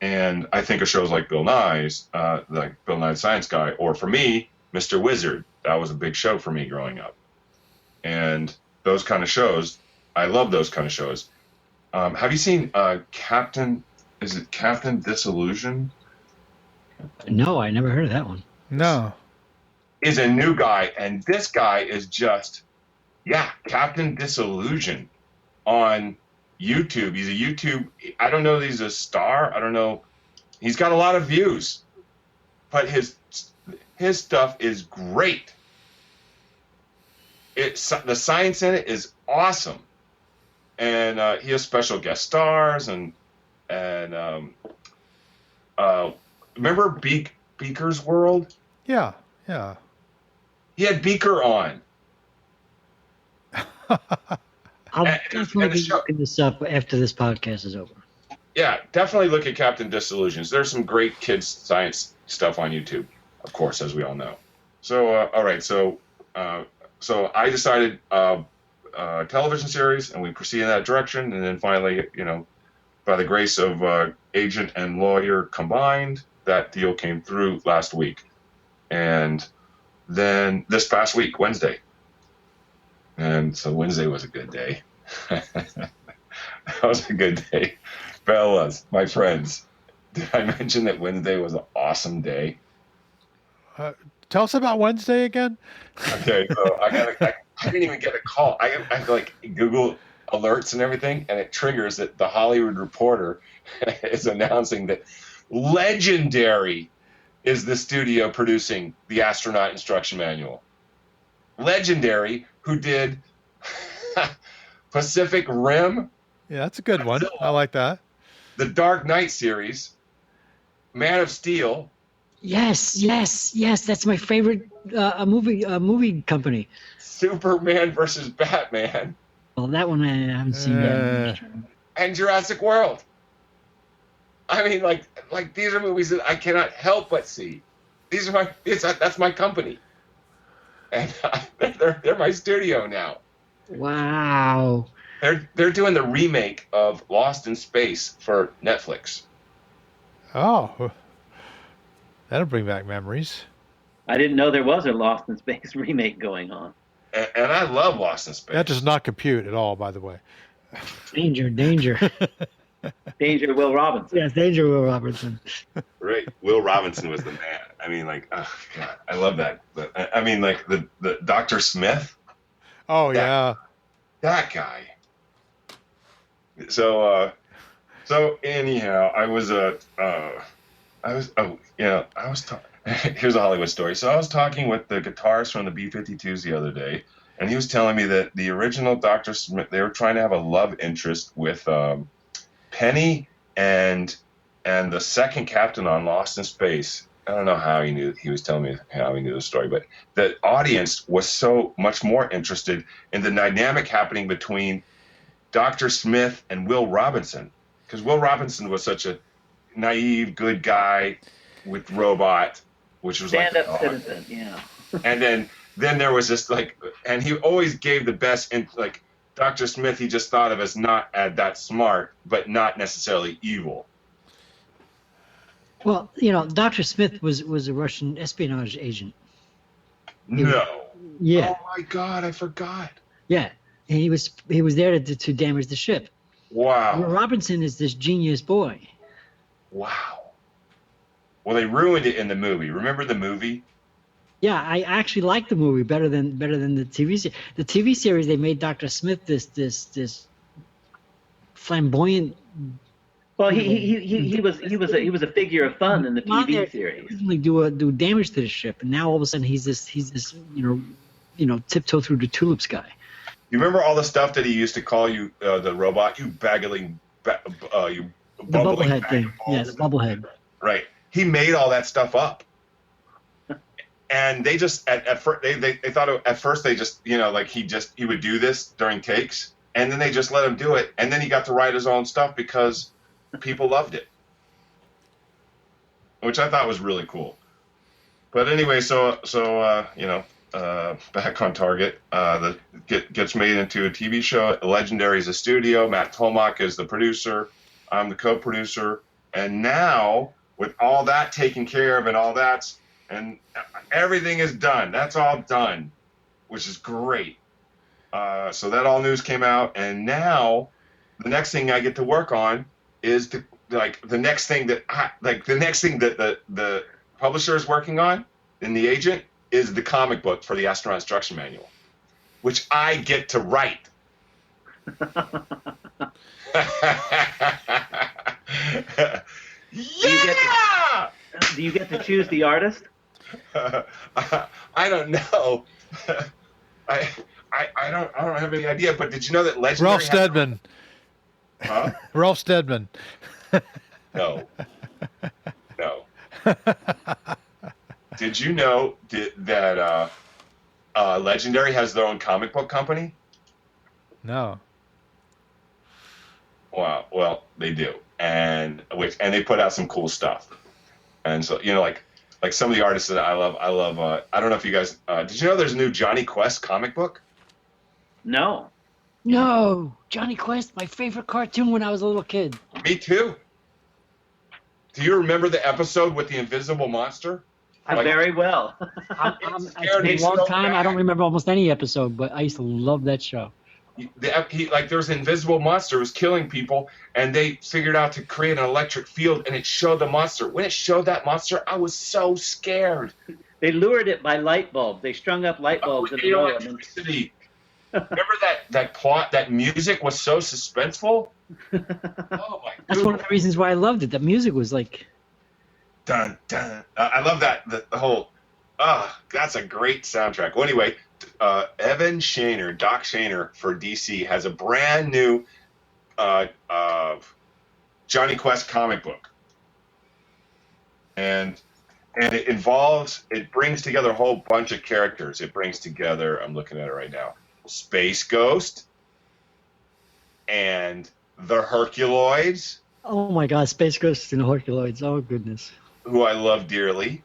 Speaker 2: And I think of shows like Bill Nye's, like Bill Nye the Science Guy, or for me, Mr. Wizard. That was a big show for me growing up. And those kind of shows, I love those kind of shows. Have you seen Captain Disillusion?
Speaker 4: No, I never heard of that one.
Speaker 1: No.
Speaker 2: Is a new guy, and this guy is just, Captain Disillusion on YouTube. He's a YouTube, I don't know that he's a star. I don't know. He's got a lot of views, but his stuff is great. The science in it is awesome. And he has special guest stars and remember Beaker's World?
Speaker 1: Yeah.
Speaker 2: He had Beaker on.
Speaker 4: I'll definitely be looking this up after this podcast is over.
Speaker 2: Yeah, definitely look at Captain Disillusions. There's some great kids science stuff on YouTube, of course, as we all know. So, all right, so I decided television series, and we proceed in that direction, and then finally, by the grace of agent and lawyer combined, that deal came through last week. And then this past week, Wednesday. And so Wednesday was a good day. That was a good day. Fellas, my friends, did I mention that Wednesday was an awesome day?
Speaker 1: Tell us about Wednesday again.
Speaker 2: Okay, so I didn't even get a call. I have to like Google alerts and everything, and it triggers that the Hollywood Reporter is announcing that Legendary is the studio producing the Astronaut Instruction Manual. Legendary, who did Pacific Rim.
Speaker 1: Yeah, that's a good one. I like that.
Speaker 2: The Dark Knight series, Man of Steel.
Speaker 4: Yes. That's my favorite movie company.
Speaker 2: Superman versus Batman.
Speaker 4: Well, that one I haven't seen yet.
Speaker 2: And Jurassic World. I mean, like these are movies that I cannot help but see. These are that's my company, and they're my studio now.
Speaker 4: Wow.
Speaker 2: They're doing the remake of Lost in Space for Netflix.
Speaker 1: Oh, that'll bring back memories.
Speaker 3: I didn't know there was a Lost in Space remake going on.
Speaker 2: And I love Lost in Space.
Speaker 1: That does not compute at all, by the way.
Speaker 4: Danger.
Speaker 3: Danger, Will Robinson.
Speaker 4: Yes, Danger, Will Robinson.
Speaker 2: Right. Will Robinson was the man. I mean, like, oh, God, I love that. I mean, like, the Dr. Smith.
Speaker 1: Oh, yeah.
Speaker 2: That guy. So anyhow, here's a Hollywood story. So I was talking with the guitarist from the B-52s the other day, and he was telling me that the original Dr. Smith, they were trying to have a love interest with Penny and the second captain on Lost in Space. I don't know how he knew. He was telling me how he knew the story, but the audience was so much more interested in the dynamic happening between Dr. Smith and Will Robinson, because Will Robinson was such a naive, good guy with robot, which was
Speaker 3: stand-up citizen, yeah.
Speaker 2: And then there was this and he always gave the best. Dr. Smith, he just thought of as not that smart, but not necessarily evil.
Speaker 4: Well, Dr. Smith was a Russian espionage agent.
Speaker 2: No.
Speaker 4: Yeah.
Speaker 2: Oh my God, I forgot.
Speaker 4: Yeah, and he was there to damage the ship.
Speaker 2: Wow.
Speaker 4: Will Robinson is this genius boy.
Speaker 2: Wow. Well, they ruined it in the movie. Remember the movie?
Speaker 4: Yeah, I actually like the movie better than the TV series. The TV series, they made Dr. Smith this flamboyant.
Speaker 3: Well, he was a figure of fun in the TV series.
Speaker 4: He do damage to the ship, and now all of a sudden he's this tiptoe through the tulips guy.
Speaker 2: You remember all the stuff that he used to call you the robot, you bubbling
Speaker 4: bubblehead thing. Yeah, the bubblehead.
Speaker 2: Right. He made all that stuff up. And they just at first they thought at first they just he would do this during takes, and then they just let him do it, and then he got to write his own stuff because people loved it, which I thought was really cool. But anyway, so back on target. Gets made into a TV show. Legendary is a studio. Matt Tolmach is the producer. I'm the co-producer, And now, with all that taken care of and all that's, and everything is done. That's all done, which is great. So that all news came out, and now the next thing I get to work on is the next thing that the publisher is working on, and the agent is the comic book for the astronaut instruction manual, which I get to write. Yeah!
Speaker 3: Do you get to choose the artist?
Speaker 2: I don't know. I don't have any idea. But did you know that Legendary?
Speaker 1: Ralph Steadman.
Speaker 2: Huh?
Speaker 1: Ralph Steadman.
Speaker 2: No. Did you know that Legendary has their own comic book company?
Speaker 1: No.
Speaker 2: Wow. Well, they do, and they put out some cool stuff. And so, like some of the artists that I love. I don't know if you guys did you know there's a new Johnny Quest comic book?
Speaker 3: No.
Speaker 4: No, Johnny Quest, my favorite cartoon when I was a little kid.
Speaker 2: Me too. Do you remember the episode with the invisible monster?
Speaker 3: Very well.
Speaker 4: It's been a long time. I don't remember almost any episode, but I used to love that show.
Speaker 2: There was an invisible monster who was killing people, and they figured out to create an electric field, and it showed the monster. When it showed that monster, I was so scared.
Speaker 3: They lured it by light bulb. They strung up light bulbs in the row.
Speaker 2: Electricity. Remember that plot? That music was so suspenseful. Oh my!
Speaker 4: That's one of the reasons why I loved it. The music was like.
Speaker 2: Dun dun. I love that. The whole. That's a great soundtrack. Well, anyway. Evan Shaner, Doc Shaner for DC, has a brand new Johnny Quest comic book, and it brings together a whole bunch of characters. It brings together, I'm looking at it right now, Space Ghost and the Herculoids.
Speaker 4: Oh my God, Space Ghost and the Herculoids! Oh goodness,
Speaker 2: who I love dearly.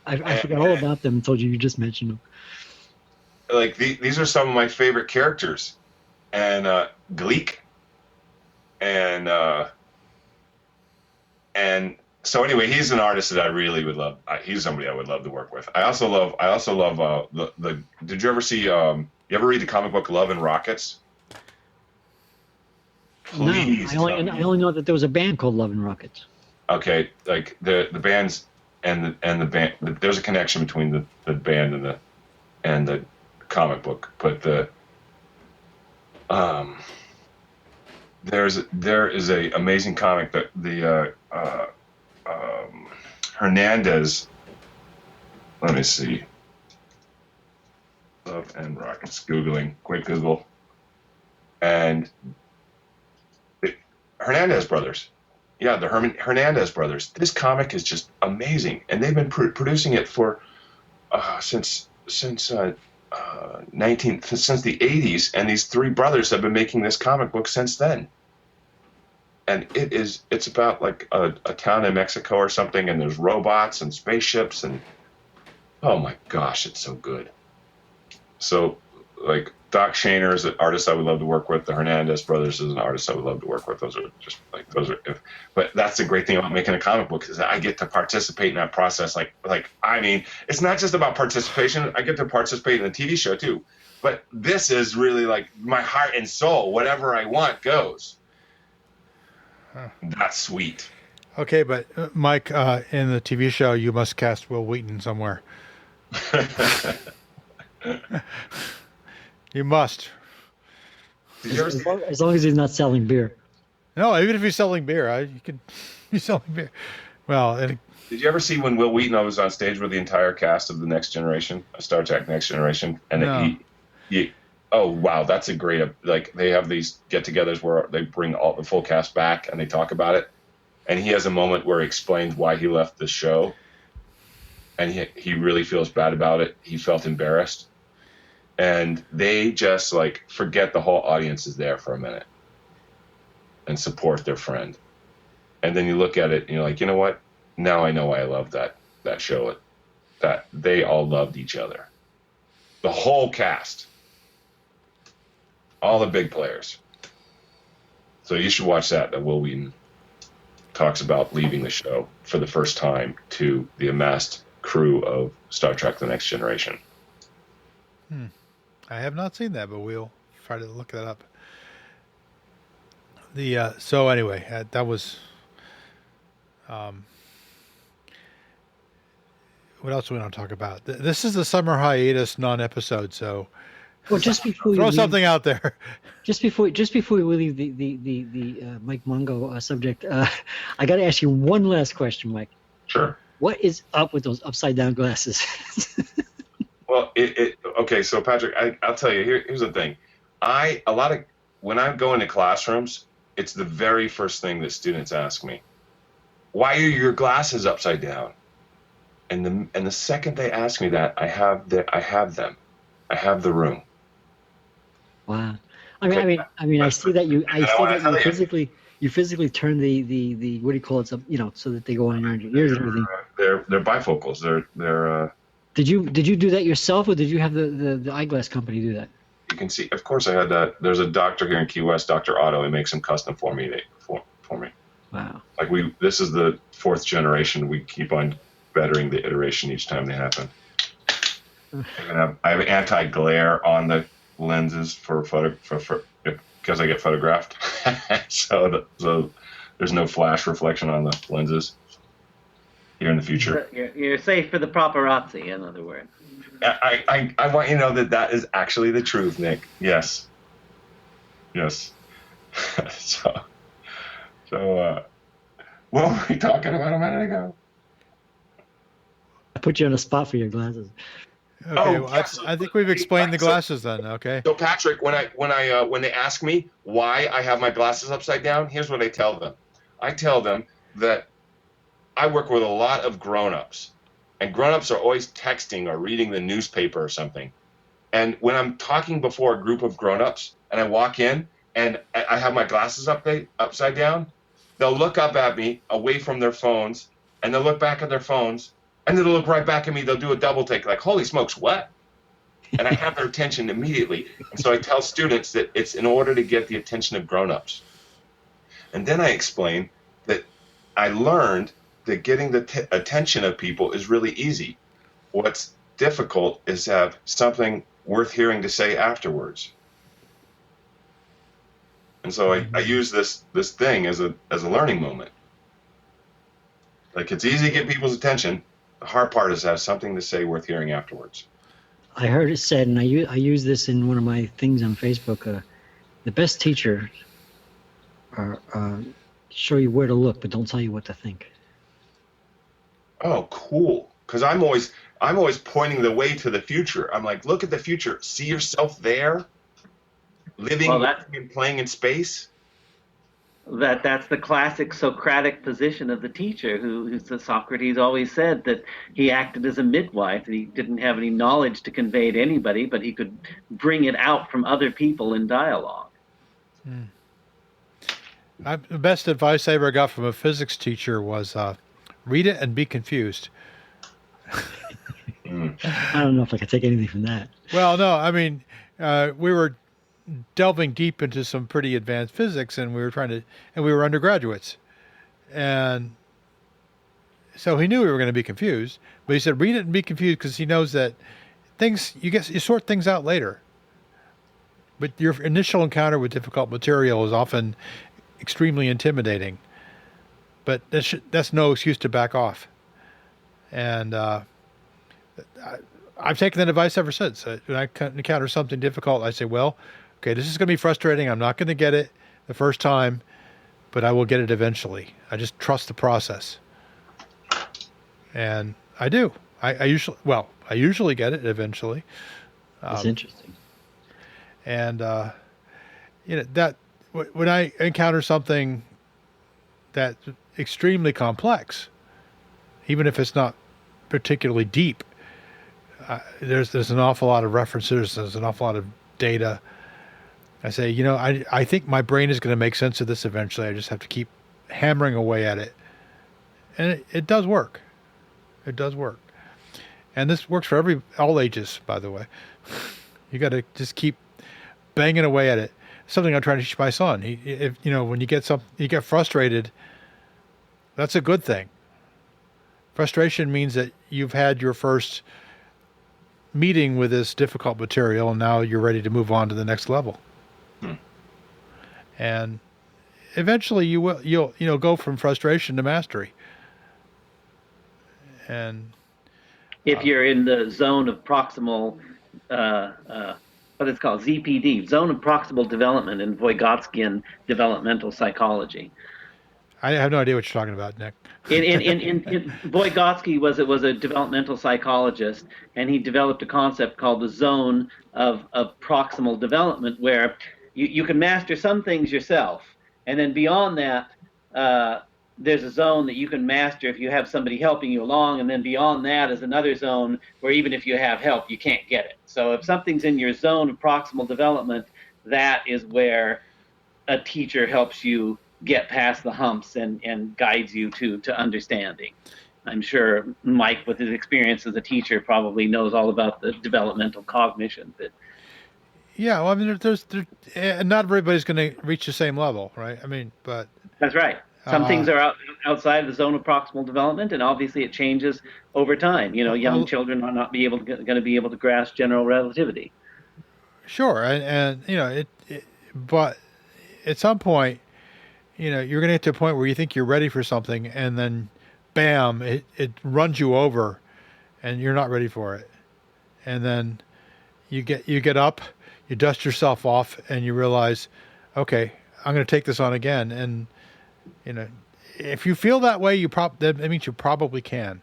Speaker 4: I forgot all about them. Told you just mentioned them.
Speaker 2: Like these are some of my favorite characters, and Gleek, and so anyway, he's an artist that I really would love. He's somebody I would love to work with. I also love the. Did you ever see? You ever read the comic book Love and Rockets? Please.
Speaker 4: No, I only know that there was a band called Love and Rockets.
Speaker 2: Okay, like the bands and the band. There's a connection between the band and the comic book, but there is a amazing comic that the Hernandez. Let me see. Love and Rockets. Quick Google, and Hernandez brothers. Yeah, the Hernandez brothers. This comic is just amazing, and they've been producing it for since the 80s, and these three brothers have been making this comic book since then. And it's about like a town in Mexico or something, and there's robots and spaceships, and oh my gosh, it's so good. So like Doc Shaner is an artist I would love to work with. The Hernandez brothers is an artist I would love to work with. But that's the great thing about making a comic book is that I get to participate in that process. I mean, it's not just about participation. I get to participate in the TV show too. But this is really like my heart and soul. Whatever I want goes. Huh. That's sweet.
Speaker 1: Okay, but Mike, in the TV show, you must cast Will Wheaton somewhere. You must.
Speaker 4: As long as he's not selling beer.
Speaker 2: No,
Speaker 1: even if he's selling beer, you could be selling beer. Well,
Speaker 2: did you ever see when Will Wheaton was on stage with the entire cast of the Next Generation, Star Trek Next Generation, and
Speaker 1: no.
Speaker 2: Oh wow, that's a great. Like they have these get-togethers where they bring all the full cast back and they talk about it, and he has a moment where he explains why he left the show, and he really feels bad about it. He felt embarrassed. And they just like forget the whole audience is there for a minute and support their friend. And then you look at it and you're like, you know what? Now I know why I love that show. That they all loved each other. The whole cast. All the big players. So you should watch that Will Wheaton. talks about leaving the show for the first time to the amassed crew of Star Trek: The Next Generation.
Speaker 1: I have not seen that, but we'll try to look that up. So anyway, that was. What else do we want to talk about? This is the summer hiatus non-episode, so.
Speaker 4: Well, just before
Speaker 1: throw something out there.
Speaker 4: Just before we leave the Mike Mongo subject, I got to ask you one last question, Mike.
Speaker 2: Sure.
Speaker 4: What is up with those upside down glasses?
Speaker 2: Well, okay. So Patrick, I'll tell you. Here's the thing. When I go into classrooms, it's the very first thing that students ask me. Why are your glasses upside down? And the second they ask me that, I have them. I have the room.
Speaker 4: Wow. I see that you physically turn the what do you call it? So that they go on around your ears and everything.
Speaker 2: They're bifocals. They're.
Speaker 4: Did you do that yourself, or did you have the eyeglass company do that?
Speaker 2: You can see. Of course, I had that. There's a doctor here in Key West, Dr. Otto. He makes them custom for me. For me.
Speaker 4: Wow.
Speaker 2: This is the 4th generation. We keep on bettering the iteration each time they happen. I have anti-glare on the lenses for because I get photographed. so there's no flash reflection on the lenses here in the future.
Speaker 3: You're safe for the paparazzi, in other words.
Speaker 2: I want you to know that is actually the truth, Nick. Yes. so what were we talking about a minute ago?
Speaker 4: I put you on a spot for your glasses.
Speaker 1: Okay, I think we've explained the glasses then. Okay.
Speaker 2: So Patrick, when they ask me why I have my glasses upside down, here's what I tell them. I tell them that I work with a lot of grown-ups, and grown-ups are always texting or reading the newspaper or something. And when I'm talking before a group of grown-ups and I walk in and I have my glasses upside down, they'll look up at me away from their phones, and they'll look back at their phones, and then they'll look right back at me. They'll do a double take, like, holy smokes, what? And I have their attention immediately. And so I tell students that it's in order to get the attention of grown-ups. And then I explain that I learned that getting the attention of people is really easy. What's difficult is to have something worth hearing to say afterwards. And so I use this thing as a learning moment. Like, it's easy to get people's attention. The hard part is to have something to say worth hearing afterwards.
Speaker 4: I heard it said, and I use this in one of my things on Facebook. The best teachers are show you where to look, but don't tell you what to think.
Speaker 2: Oh, cool! Because I'm always pointing the way to the future. I'm like, look at the future. See yourself there, living and playing in space.
Speaker 3: That's the classic Socratic position of the teacher, who Socrates always said that he acted as a midwife. He didn't have any knowledge to convey to anybody, but he could bring it out from other people in dialogue.
Speaker 1: The best advice I ever got from a physics teacher was read it and be confused.
Speaker 4: I don't know if I could take anything from that.
Speaker 1: Well, no, I mean, we were delving deep into some pretty advanced physics, and we were undergraduates, and so he knew we were going to be confused, but he said read it and be confused, because he knows that you sort things out later, but your initial encounter with difficult material is often extremely intimidating, but that's no excuse to back off. And I've taken that advice ever since. When I encounter something difficult, I say, well, okay, this is going to be frustrating. I'm not going to get it the first time, but I will get it eventually. I just trust the process. And I do. I usually get it eventually.
Speaker 4: That's interesting.
Speaker 1: And, that when I encounter something that's extremely complex, even if it's not particularly deep, there's an awful lot of references, there's an awful lot of data. I say, I think my brain is going to make sense of this eventually. I just have to keep hammering away at it. And it does work. It does work. And this works for all ages, by the way. You got to just keep banging away at it. Something I'm trying to teach my son. When you get frustrated, That's a good thing. Frustration means that you've had your first meeting with this difficult material, and now you're ready to move on to the next level. And eventually you'll go from frustration to mastery. And
Speaker 3: if you're in the zone of proximal, what it's called, ZPD, zone of proximal development in Vygotskian developmental psychology.
Speaker 1: I have no idea what you're talking about, Nick.
Speaker 3: In Vygotsky was a developmental psychologist, and he developed a concept called the zone of proximal development, where you can master some things yourself, and then beyond that, there's a zone that you can master if you have somebody helping you along, and then beyond that is another zone where even if you have help, you can't get it. So if something's in your zone of proximal development, that is where a teacher helps you get past the humps and guides you to understanding. I'm sure Mike, with his experience as a teacher, probably knows all about the developmental cognition.
Speaker 1: Yeah, well, I mean, not everybody's going to reach the same level, right? I mean, but
Speaker 3: that's right. Some things are outside the zone of proximal development, and obviously it changes over time. Young children are not going to be able to grasp general relativity.
Speaker 1: Sure, and but at some point, you're going to get to a point where you think you're ready for something, and then, bam, it runs you over, and you're not ready for it. And then you get up, you dust yourself off, and you realize, okay, I'm going to take this on again. And if you feel that way, that means you probably can.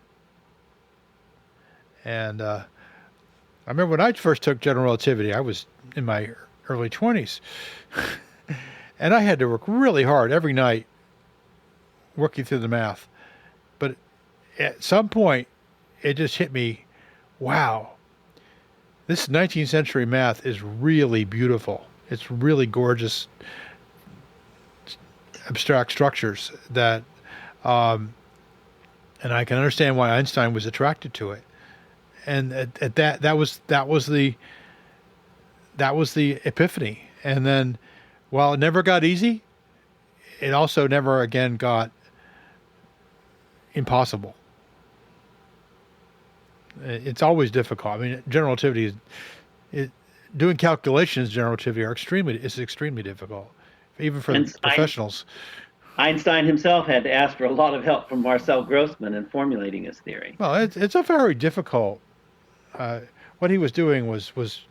Speaker 1: And I remember when I first took general relativity, I was in my early 20s. And I had to work really hard every night working through the math. But at some point, it just hit me, wow, this 19th century math is really beautiful. It's really gorgeous, abstract structures that, and I can understand why Einstein was attracted to it. And at that was the epiphany. And then, while it never got easy, it also never again got impossible. It's always difficult. I mean, general relativity doing calculations in general relativity is extremely difficult, even for professionals. Einstein
Speaker 3: himself had to ask for a lot of help from Marcel Grossman in formulating his theory.
Speaker 1: Well, it's a very difficult. What he was doing was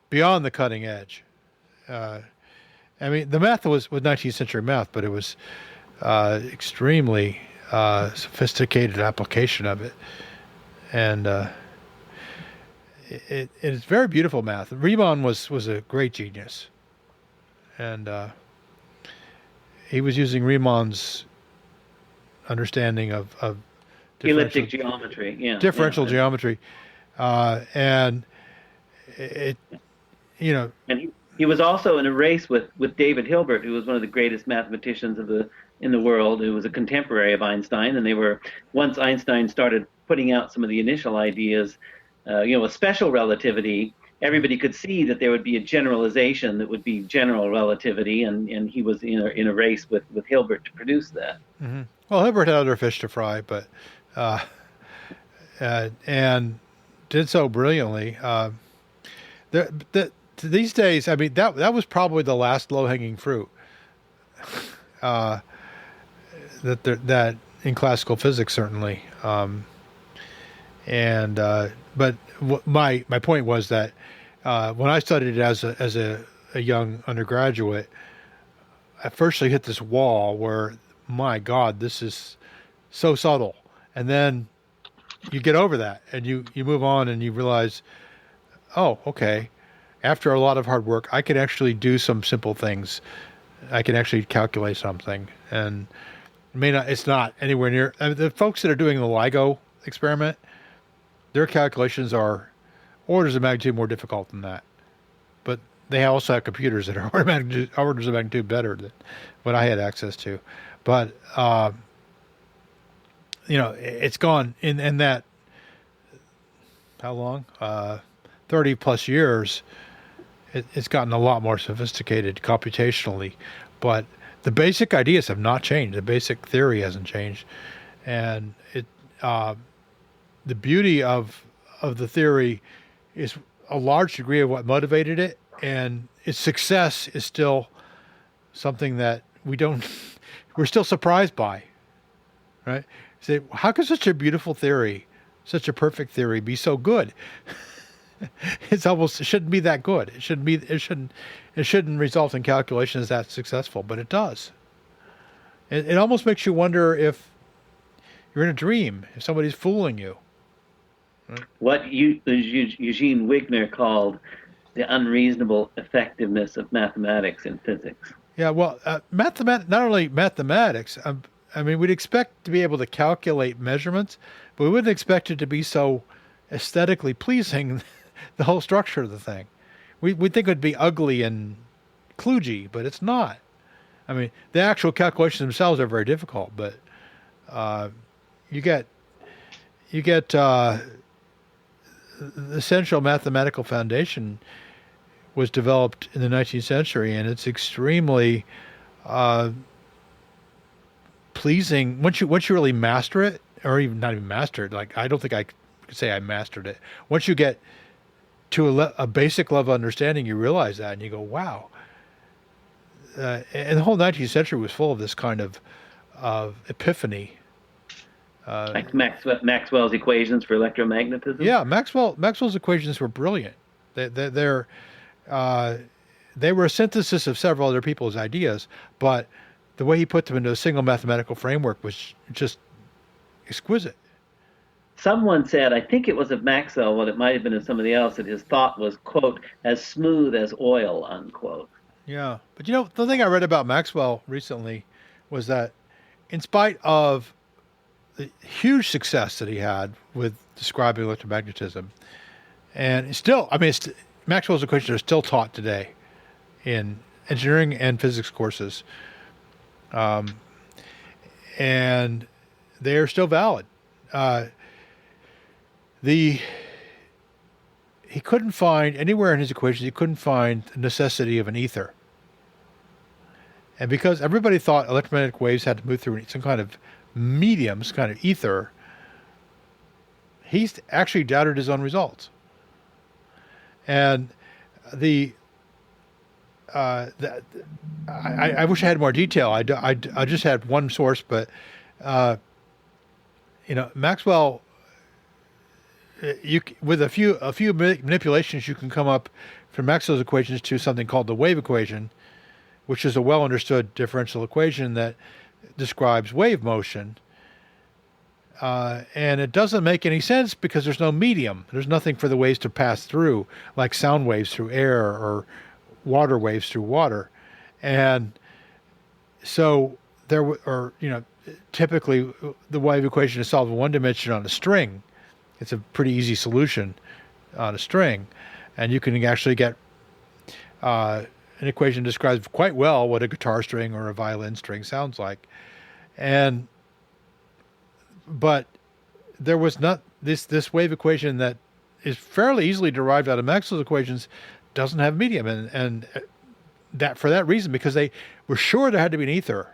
Speaker 1: beyond the cutting edge. I mean, the math was 19th century math, but it was extremely sophisticated application of it, and it's very beautiful math. Riemann was a great genius, and he was using Riemann's understanding of
Speaker 3: elliptic geometry,
Speaker 1: differential geometry, and it,
Speaker 3: and he was also in a race with David Hilbert, who was one of the greatest mathematicians in the world, who was a contemporary of Einstein. And once Einstein started putting out some of the initial ideas, with special relativity, everybody could see that there would be a generalization that would be general relativity, and he was in a race with Hilbert to produce that.
Speaker 1: Mm-hmm. Well, Hilbert had other fish to fry, but and did so brilliantly. These days, I mean, that was probably the last low-hanging fruit that in classical physics, certainly. But my point was that when I studied it as a young undergraduate, I first hit this wall where, my God, this is so subtle, and then you get over that and you move on and you realize, oh, okay. After a lot of hard work, I can actually do some simple things. I can actually calculate something, and it's not anywhere near. I mean, the folks that are doing the LIGO experiment, their calculations are orders of magnitude more difficult than that. But they also have computers that are orders of magnitude better than what I had access to. But it's gone in that. How long? 30 plus years. It's gotten a lot more sophisticated computationally, but the basic ideas have not changed. The basic theory hasn't changed, and the beauty of the theory is a large degree of what motivated it, and its success is still something that we're still surprised by, right? Say, how could such a beautiful theory, such a perfect theory, be so good? It shouldn't be that good. It shouldn't result in calculations that successful, but it does. It almost makes you wonder if you're in a dream, if somebody's fooling you. Right?
Speaker 3: What Eugene Wigner called the unreasonable effectiveness of mathematics in physics.
Speaker 1: Yeah, well, not only mathematics. I mean, we'd expect to be able to calculate measurements, but we wouldn't expect it to be so aesthetically pleasing, the whole structure of the thing. We'd think it would be ugly and kludgy, but it's not. I mean, the actual calculations themselves are very difficult, but you get the essential mathematical foundation was developed in the 19th century, and it's extremely pleasing once you really master it, or even not even master it. Like, I don't think I could say I mastered it. Once you get to a basic level of understanding, you realize that, and you go, wow. And the whole 19th century was full of this kind of epiphany.
Speaker 3: Like Maxwell's equations for electromagnetism?
Speaker 1: Yeah, Maxwell's equations were brilliant. They were a synthesis of several other people's ideas, but the way he put them into a single mathematical framework was just exquisite.
Speaker 3: Someone said, I think it was of Maxwell, but it might have been of somebody else, that his thought was, quote, as smooth as oil, unquote.
Speaker 1: Yeah. But the thing I read about Maxwell recently was that in spite of the huge success that he had with describing electromagnetism, and still, I mean, Maxwell's equations are still taught today in engineering and physics courses, and they are still valid. He couldn't find anywhere in his equations, he couldn't find the necessity of an ether. And because everybody thought electromagnetic waves had to move through some kind of medium, some kind of ether, he's actually doubted his own results. And I wish I had more detail. I just had one source, but Maxwell, with a few manipulations, you can come up from Maxwell's equations to something called the wave equation, which is a well-understood differential equation that describes wave motion. And it doesn't make any sense because there's no medium. There's nothing for the waves to pass through, like sound waves through air or water waves through water. And so typically the wave equation is solved in one dimension on a string. It's a pretty easy solution on a string. And you can actually get an equation that describes quite well what a guitar string or a violin string sounds like. But there was not this wave equation that is fairly easily derived out of Maxwell's equations doesn't have medium, and that for that reason, because they were sure there had to be an ether.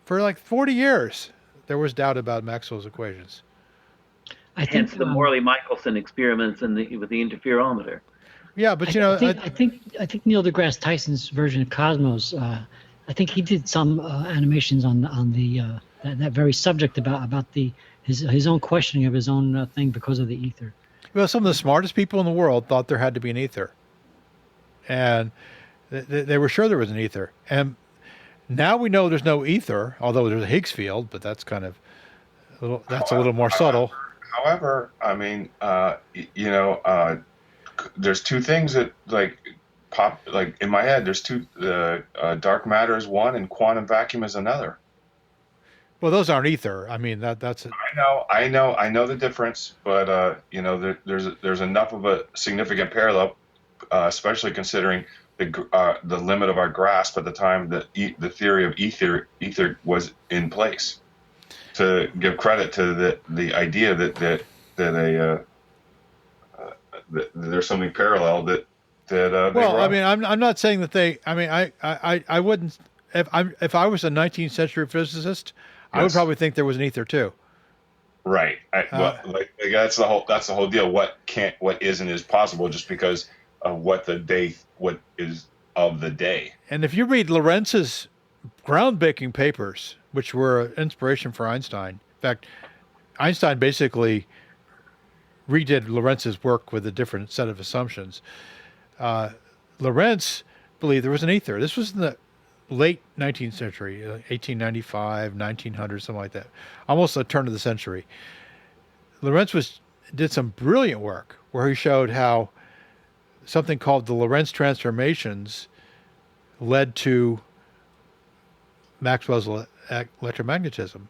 Speaker 1: For like 40 years, there was doubt about Maxwell's equations.
Speaker 3: Hence the Morley-Michelson experiments with the interferometer.
Speaker 1: Yeah, but
Speaker 4: I think Neil deGrasse Tyson's version of Cosmos. I think he did some animations on the that very subject about his own questioning of his own thing because of the ether.
Speaker 1: Well, some of the smartest people in the world thought there had to be an ether, and they were sure there was an ether. And now we know there's no ether, although there's a Higgs field, but that's kind of a little more subtle.
Speaker 2: However, I mean, there's two things that pop in my head. There's two. Dark matter is one, and quantum vacuum is another.
Speaker 1: Well, those aren't ether. I mean, that's it.
Speaker 2: I know the difference, but there's enough of a significant parallel, especially considering the limit of our grasp at the time that the theory of ether was in place, to give credit to the idea that there's something parallel that.
Speaker 1: Well, I mean, I'm not saying that they. I mean, I wouldn't if I was a 19th century physicist, I would
Speaker 2: Yes.
Speaker 1: probably think there was an ether too.
Speaker 2: Right. Like that's the whole deal. What isn't is possible just because of what is of the day.
Speaker 1: And if you read Lorentz's groundbreaking papers, which were an inspiration for Einstein, in fact, Einstein basically redid Lorentz's work with a different set of assumptions. Lorentz believed there was an ether. This was in the late 19th century, 1895, 1900, something like that, almost the turn of the century. Lorentz did some brilliant work where he showed how something called the Lorentz transformations led to Maxwell's electromagnetism.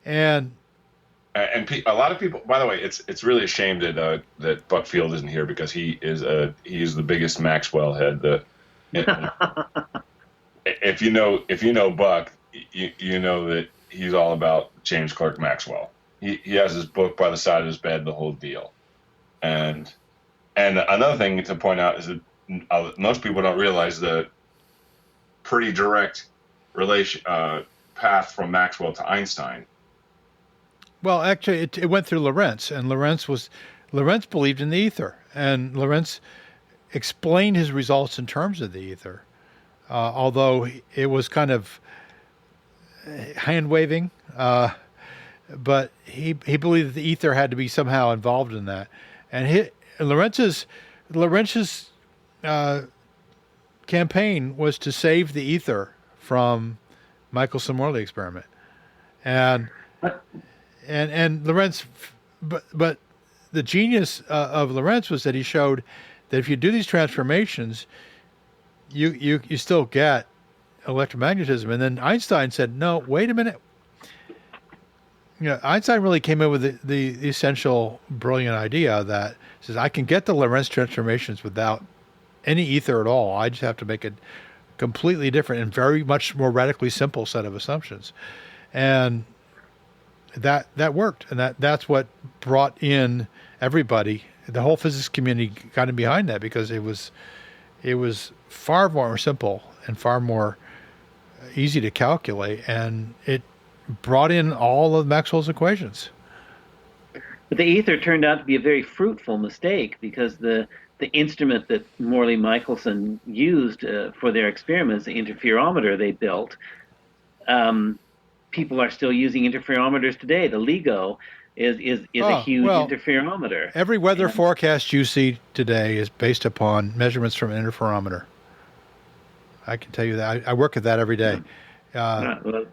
Speaker 1: And
Speaker 2: a lot of people, by the way, it's really a shame that Buck Field isn't here because he is the biggest Maxwell head. If you know Buck, you know that he's all about James Clerk Maxwell. He has his book by the side of his bed, the whole deal. And another thing to point out is that most people don't realize the pretty direct path from Maxwell to Einstein.
Speaker 1: Well, actually, it went through Lorentz, and Lorentz believed in the ether, and Lorentz explained his results in terms of the ether, although it was kind of hand waving. But he believed that the ether had to be somehow involved in that, and Lorentz's campaign was to save the ether from Michelson-Morley experiment, and Lorentz, but the genius of Lorentz was that he showed that if you do these transformations, you still get electromagnetism. And then Einstein said, no, wait a minute. Einstein really came in with the essential brilliant idea that says I can get the Lorentz transformations without any ether at all. I just have to make a completely different and very much more radically simple set of assumptions. And that worked, and that's what brought in everybody. The whole physics community got in behind that because it was far more simple and far more easy to calculate, and it brought in all of Maxwell's equations.
Speaker 3: But the ether turned out to be a very fruitful mistake because the instrument that Morley Michelson used for their experiments, the interferometer they built, people are still using interferometers today. The LIGO is a huge interferometer.
Speaker 1: Every weather forecast you see today is based upon measurements from an interferometer. I can tell you that. I work at that every day.
Speaker 3: So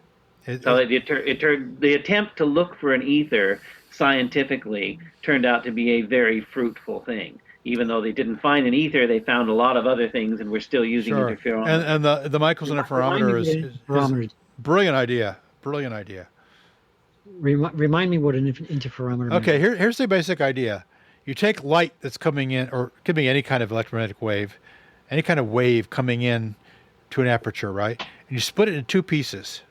Speaker 3: the attempt to look for an ether scientifically turned out to be a very fruitful thing. Even though they didn't find an ether, they found a lot of other things, and we're still using interferometers.
Speaker 1: And the Michelson interferometer is brilliant idea. Brilliant idea.
Speaker 4: Remind me what an interferometer is.
Speaker 1: Okay, here's the basic idea. You take light that's coming in, or it could be any kind of electromagnetic wave, any kind of wave coming in to an aperture, right? And you split it in two pieces.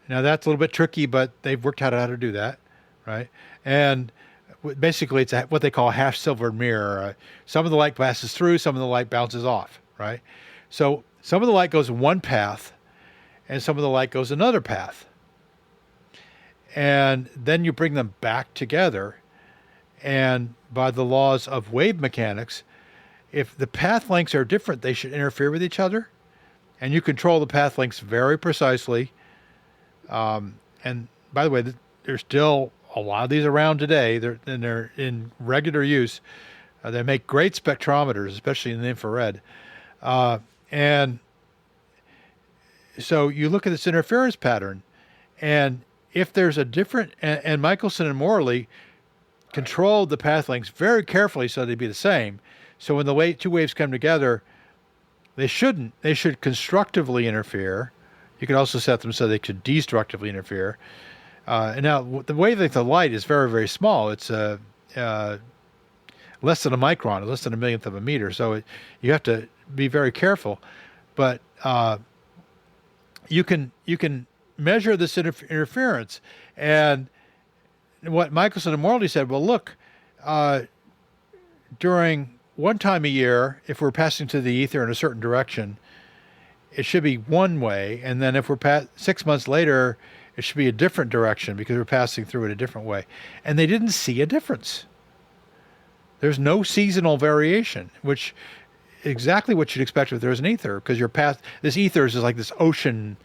Speaker 1: Now that's a little bit tricky, but they've worked out how to do that, right? And basically it's what they call a half-silvered mirror. Some of the light passes through, some of the light bounces off, right? So some of the light goes in one path, and some of the light goes another path. And then you bring them back together, and by the laws of wave mechanics, if the path lengths are different, they should interfere with each other, and you control the path lengths very precisely. And by the way, there's still a lot of these around today. They're in regular use. They make great spectrometers, especially in the infrared. And so you look at this interference pattern, and if there's a different, and Michelson and Morley controlled the path lengths very carefully so they'd be the same. So when the two waves come together, they shouldn't. They should constructively interfere. You could also set them so they could destructively interfere. And now the wavelength of light is very, very small. It's less than a micron, less than a millionth of a meter. So you have to be very careful. But you can measure this interference. And what Michelson and Morley said, well, look, during one time a year, if we're passing to the ether in a certain direction, it should be one way, and then if we're 6 months later, it should be a different direction because we're passing through it a different way. And they didn't see a difference. There's no seasonal variation, which exactly what you'd expect if there's an ether, because this ether is like this ocean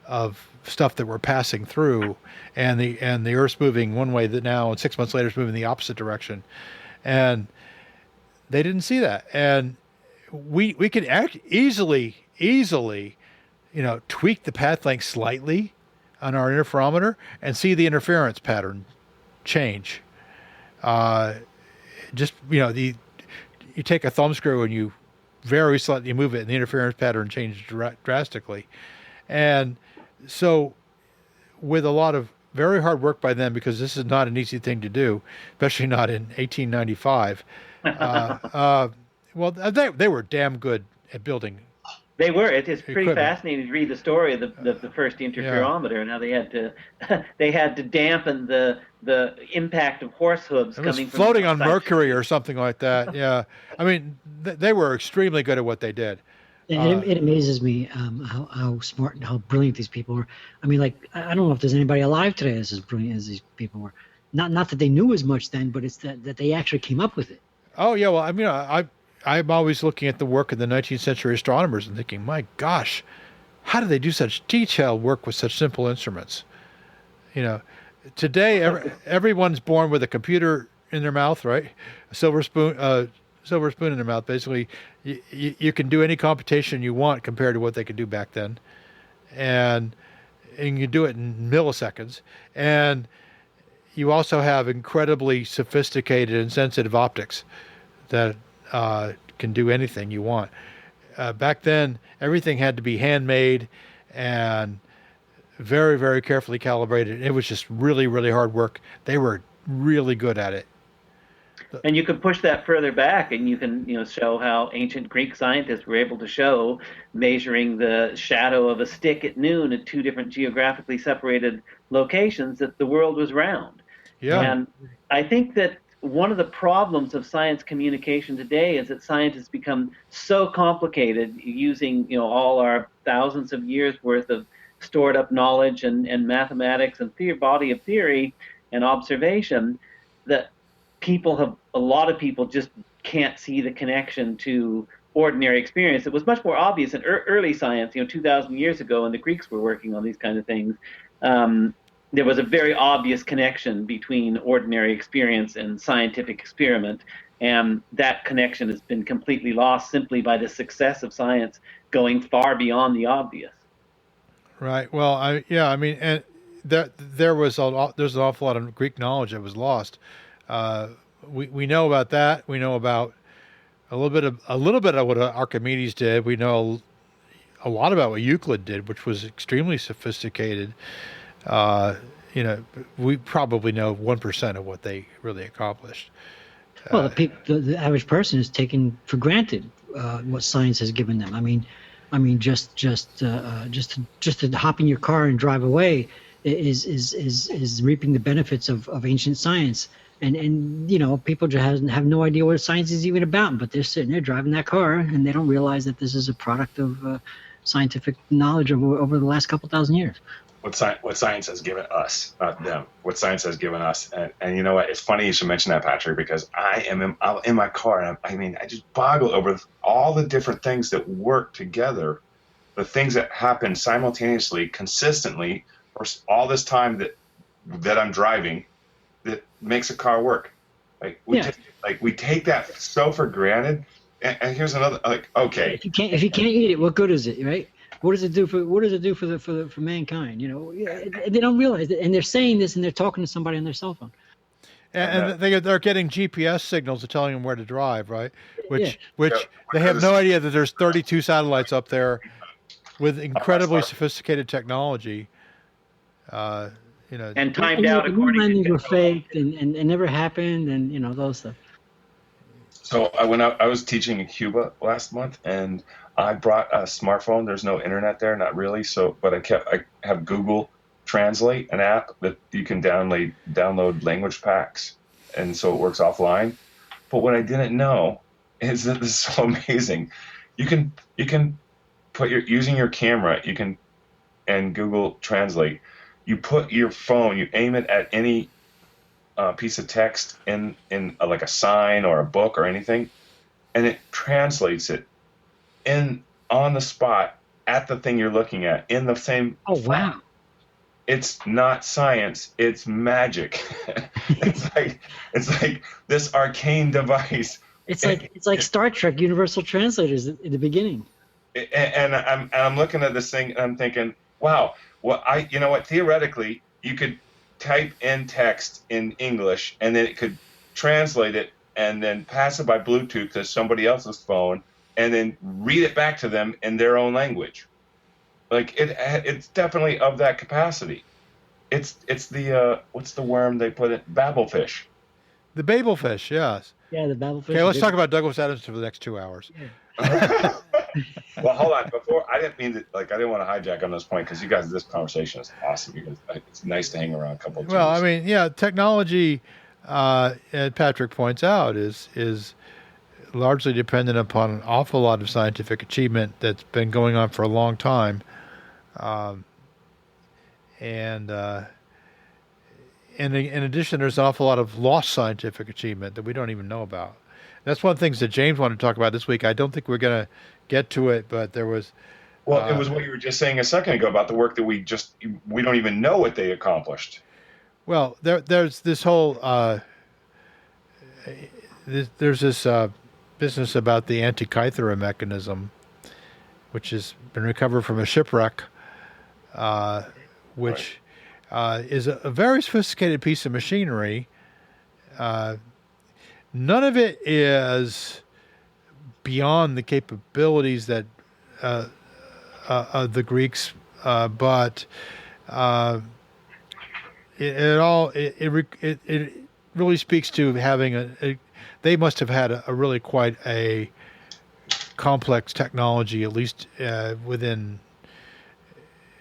Speaker 1: of stuff that we're passing through, and the Earth's moving one way that now, and 6 months later it's moving the opposite direction. And they didn't see that. And we can easily, tweak the path length slightly on our interferometer and see the interference pattern change. You take a thumb screw and you very slightly move it, and the interference pattern changes drastically. And so with a lot of very hard work by them, because this is not an easy thing to do, especially not in 1895. Well, they were damn good at building.
Speaker 3: They were. It is pretty
Speaker 1: equipment.
Speaker 3: Fascinating to read the story of the first interferometer and how they had to dampen the impact of horse hooves
Speaker 1: It was
Speaker 3: coming from
Speaker 1: floating on
Speaker 3: outside.
Speaker 1: Mercury or something like that. Yeah, I mean, they were extremely good at what they did.
Speaker 4: It amazes me how smart and how brilliant these people were. I mean, like, I don't know if there's anybody alive today that's as brilliant as these people were. Not that they knew as much then, but it's that they actually came up with it.
Speaker 1: Oh yeah, well, I mean, I'm always looking at the work of the 19th century astronomers and thinking, my gosh, how do they do such detailed work with such simple instruments? Today everyone's born with a computer in their mouth, right? A silver spoon in their mouth. Basically, you can do any computation you want compared to what they could do back then, and you do it in milliseconds. And you also have incredibly sophisticated and sensitive optics that can do anything you want. Back then, everything had to be handmade and very, very carefully calibrated. It was just really, really hard work. They were really good at it.
Speaker 3: And you can push that further back, and you can show how ancient Greek scientists were able to show, measuring the shadow of a stick at noon at two different geographically separated locations, that the world was round.
Speaker 1: Yeah.
Speaker 3: And I think that one of the problems of science communication today is that science has become so complicated, using all our thousands of years worth of stored up knowledge and mathematics and body of theory and observation, that a lot of people just can't see the connection to ordinary experience. It was much more obvious in early science, 2,000 years ago, when the Greeks were working on these kind of things. There was a very obvious connection between ordinary experience and scientific experiment, and that connection has been completely lost simply by the success of science going far beyond the obvious.
Speaker 1: Right. Well, and there's an awful lot of Greek knowledge that was lost. We know about that. We know about a little bit of what Archimedes did. We know a lot about what Euclid did, which was extremely sophisticated. We probably know 1% of what they really accomplished.
Speaker 4: Well, the average person is taking for granted what science has given them. I mean, just to hop in your car and drive away is reaping the benefits of ancient science. And people just have no idea what science is even about, but they're sitting there driving that car, and they don't realize that this is a product of scientific knowledge over the last couple thousand years.
Speaker 2: What science has given us, not them. What science has given us, and you know what? It's funny you should mention that, Patrick, because I'm in my car, and I just boggle over all the different things that work together, the things that happen simultaneously, consistently, for all this time that I'm driving, that makes a car work. We take that so for granted. And here's another, okay.
Speaker 4: If you can't eat it, what good is it, right? What does it do for mankind? They don't realize it, and they're saying this, and they're talking to somebody on their cell phone.
Speaker 1: And they're getting GPS signals that telling them where to drive, right? Which
Speaker 2: Yeah,
Speaker 1: they have no idea that there's 32 satellites up there with incredibly sophisticated technology.
Speaker 3: And timed out
Speaker 4: the
Speaker 3: according
Speaker 4: landings
Speaker 3: to
Speaker 4: were faked and never happened, and those stuff.
Speaker 2: So I was teaching in Cuba last month, and I brought a smartphone. There's no internet there, not really. But I have Google Translate, an app that you can download language packs, and so it works offline. But what I didn't know is that this is so amazing. You can using your camera, you can, and Google Translate, you put your phone, you aim it at any piece of text in like a sign or a book or anything, and it translates it on the spot at the thing you're looking at in the same.
Speaker 4: Oh wow!
Speaker 2: It's not science; it's magic. it's like this arcane device.
Speaker 4: It's like Star Trek Universal Translators in the beginning.
Speaker 2: And I'm looking at this thing and I'm thinking, wow. Well, you know what? Theoretically, you could type in text in English and then it could translate it and then pass it by Bluetooth to somebody else's phone and then read it back to them in their own language. Like it's definitely of that capacity. It's the what's the worm they put it? Babelfish.
Speaker 1: The Babelfish, yes.
Speaker 4: Yeah, the Babelfish.
Speaker 1: Okay, let's talk about Douglas Adams for the next 2 hours.
Speaker 2: Yeah. Well, hold on. Before I didn't want to hijack on this point because you guys, this conversation is awesome. It's nice to hang around a couple of times.
Speaker 1: Well, I mean, yeah, technology, as Patrick points out, is largely dependent upon an awful lot of scientific achievement that's been going on for a long time, and in addition, there's an awful lot of lost scientific achievement that we don't even know about. That's one of the things that James wanted to talk about this week. I don't think we're going to get to it, but there was.
Speaker 2: Well, it was what you were just saying a second ago about the work that we don't even know what they accomplished.
Speaker 1: Well, there's this whole there's this business about the Antikythera mechanism, which has been recovered from a shipwreck, which is a very sophisticated piece of machinery. None of it is beyond the capabilities that of the Greeks, but it really speaks to having they must have had a really quite a complex technology, at least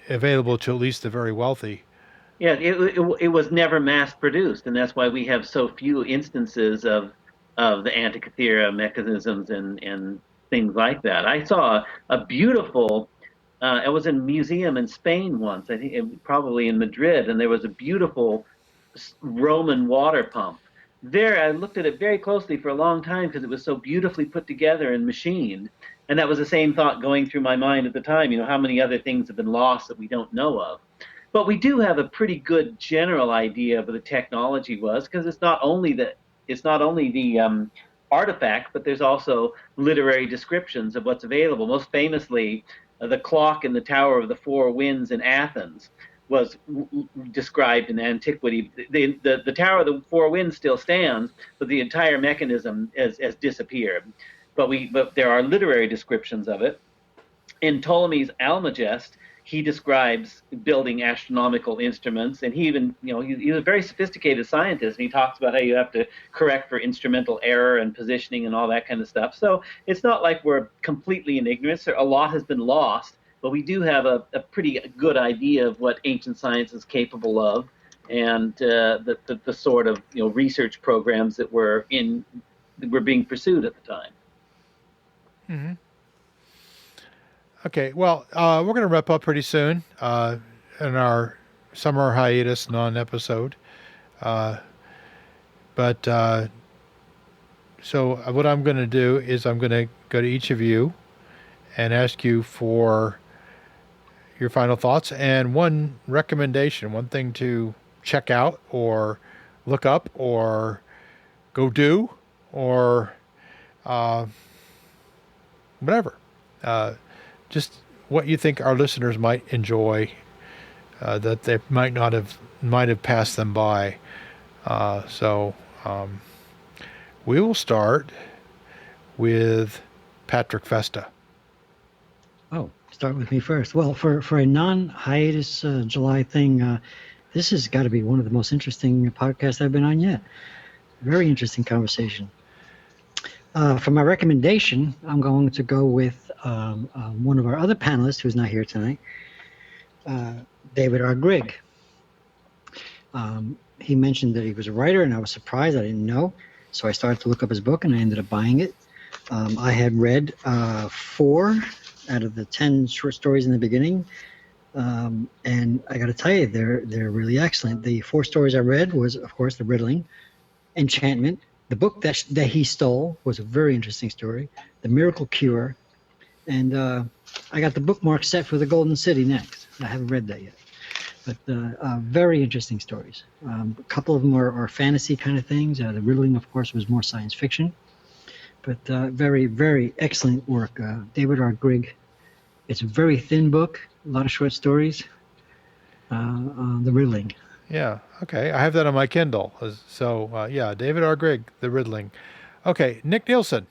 Speaker 1: available to at least the very wealthy.
Speaker 3: Yeah, it was never mass produced, and that's why we have so few instances of the Antikythera mechanisms and things like that. I saw a beautiful. I was in a museum in Spain once. I think probably in Madrid, and there was a beautiful Roman water pump. There, I looked at it very closely for a long time because it was so beautifully put together and machined. And that was the same thought going through my mind at the time. You know, how many other things have been lost that we don't know of? But we do have a pretty good general idea of what the technology was, because it's not only the artifact, but there's also literary descriptions of what's available. Most famously, the clock in the Tower of the Four Winds in Athens was described in antiquity. The Tower of the Four Winds still stands, but the entire mechanism has disappeared. But there are literary descriptions of it. In Ptolemy's Almagest, he describes building astronomical instruments, and he even, he's a very sophisticated scientist, and he talks about how you have to correct for instrumental error and positioning and all that kind of stuff. So it's not like we're completely in ignorance. A lot has been lost, but we do have a pretty good idea of what ancient science is capable of, and the sort of research programs that were being pursued at the time.
Speaker 1: Mm-hmm. Okay, well, we're going to wrap up pretty soon in our summer hiatus non-episode. So what I'm going to do is I'm going to go to each of you and ask you for your final thoughts and one recommendation, one thing to check out or look up or go do or whatever. Just what you think our listeners might enjoy that they might have passed them by. We will start with Patrick Festa.
Speaker 4: Oh, start with me first. Well, for a non-hiatus July thing, this has got to be one of the most interesting podcasts I've been on yet. Very interesting conversation. For my recommendation, I'm going to go with one of our other panelists who's not here tonight, David R. Grigg. He mentioned that he was a writer, and I was surprised. I didn't know. So I started to look up his book, and I ended up buying it. I had read 4 out of the 10 short stories in the beginning. And I got to tell you, they're really excellent. The 4 stories I read was, of course, The Riddling, Enchantment. The book that he stole was a very interesting story. The Miracle Cure, and I got the bookmark set for The Golden City next. I haven't read that yet, but very interesting stories. A couple of them are fantasy kind of things. The Riddling, of course, was more science fiction, but very, very excellent work. David R. Grigg. It's a very thin book, a lot of short stories. The Riddling.
Speaker 1: Yeah. Okay. I have that on my Kindle. So yeah, David R. Grigg, The Riddling. Okay, Nick Nielsen.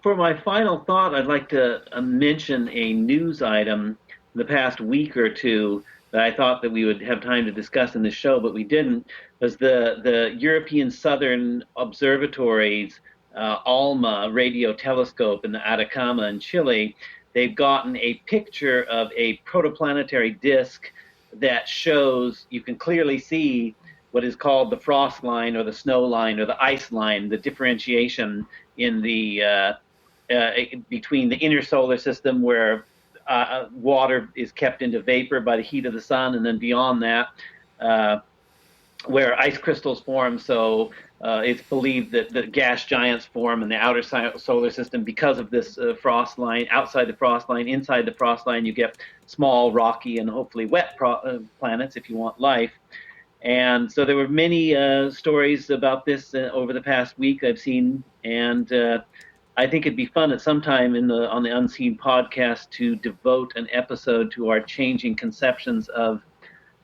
Speaker 3: For my final thought, I'd like to mention a news item the past week or two that I thought that we would have time to discuss in the show, but we didn't. Was the European Southern Observatory's ALMA radio telescope in the Atacama in Chile. They've gotten a picture of a protoplanetary disk that shows, you can clearly see what is called the frost line or the snow line or the ice line, the differentiation in the between the inner solar system where water is kept into vapor by the heat of the sun, and then beyond that where ice crystals form. So it's believed that the gas giants form in the outer solar system because of this frost line. Outside the frost line, inside the frost line, you get small, rocky, and hopefully wet planets if you want life. And so there were many stories about this over the past week I've seen, and I think it'd be fun at some time on the Unseen podcast to devote an episode to our changing conceptions of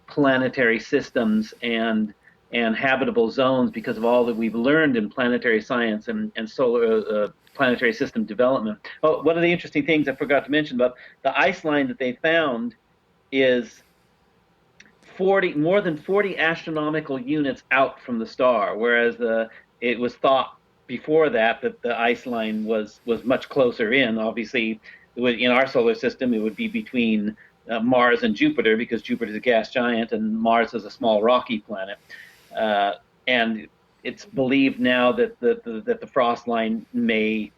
Speaker 3: planetary systems and habitable zones because of all that we've learned in planetary science and solar planetary system development. Oh, one of the interesting things I forgot to mention about the ice line that they found is more than 40 astronomical units out from the star, whereas it was thought before that the ice line was much closer in. Obviously, in our solar system, it would be between Mars and Jupiter, because Jupiter is a gas giant and Mars is a small rocky planet. And it's believed now that the frost line may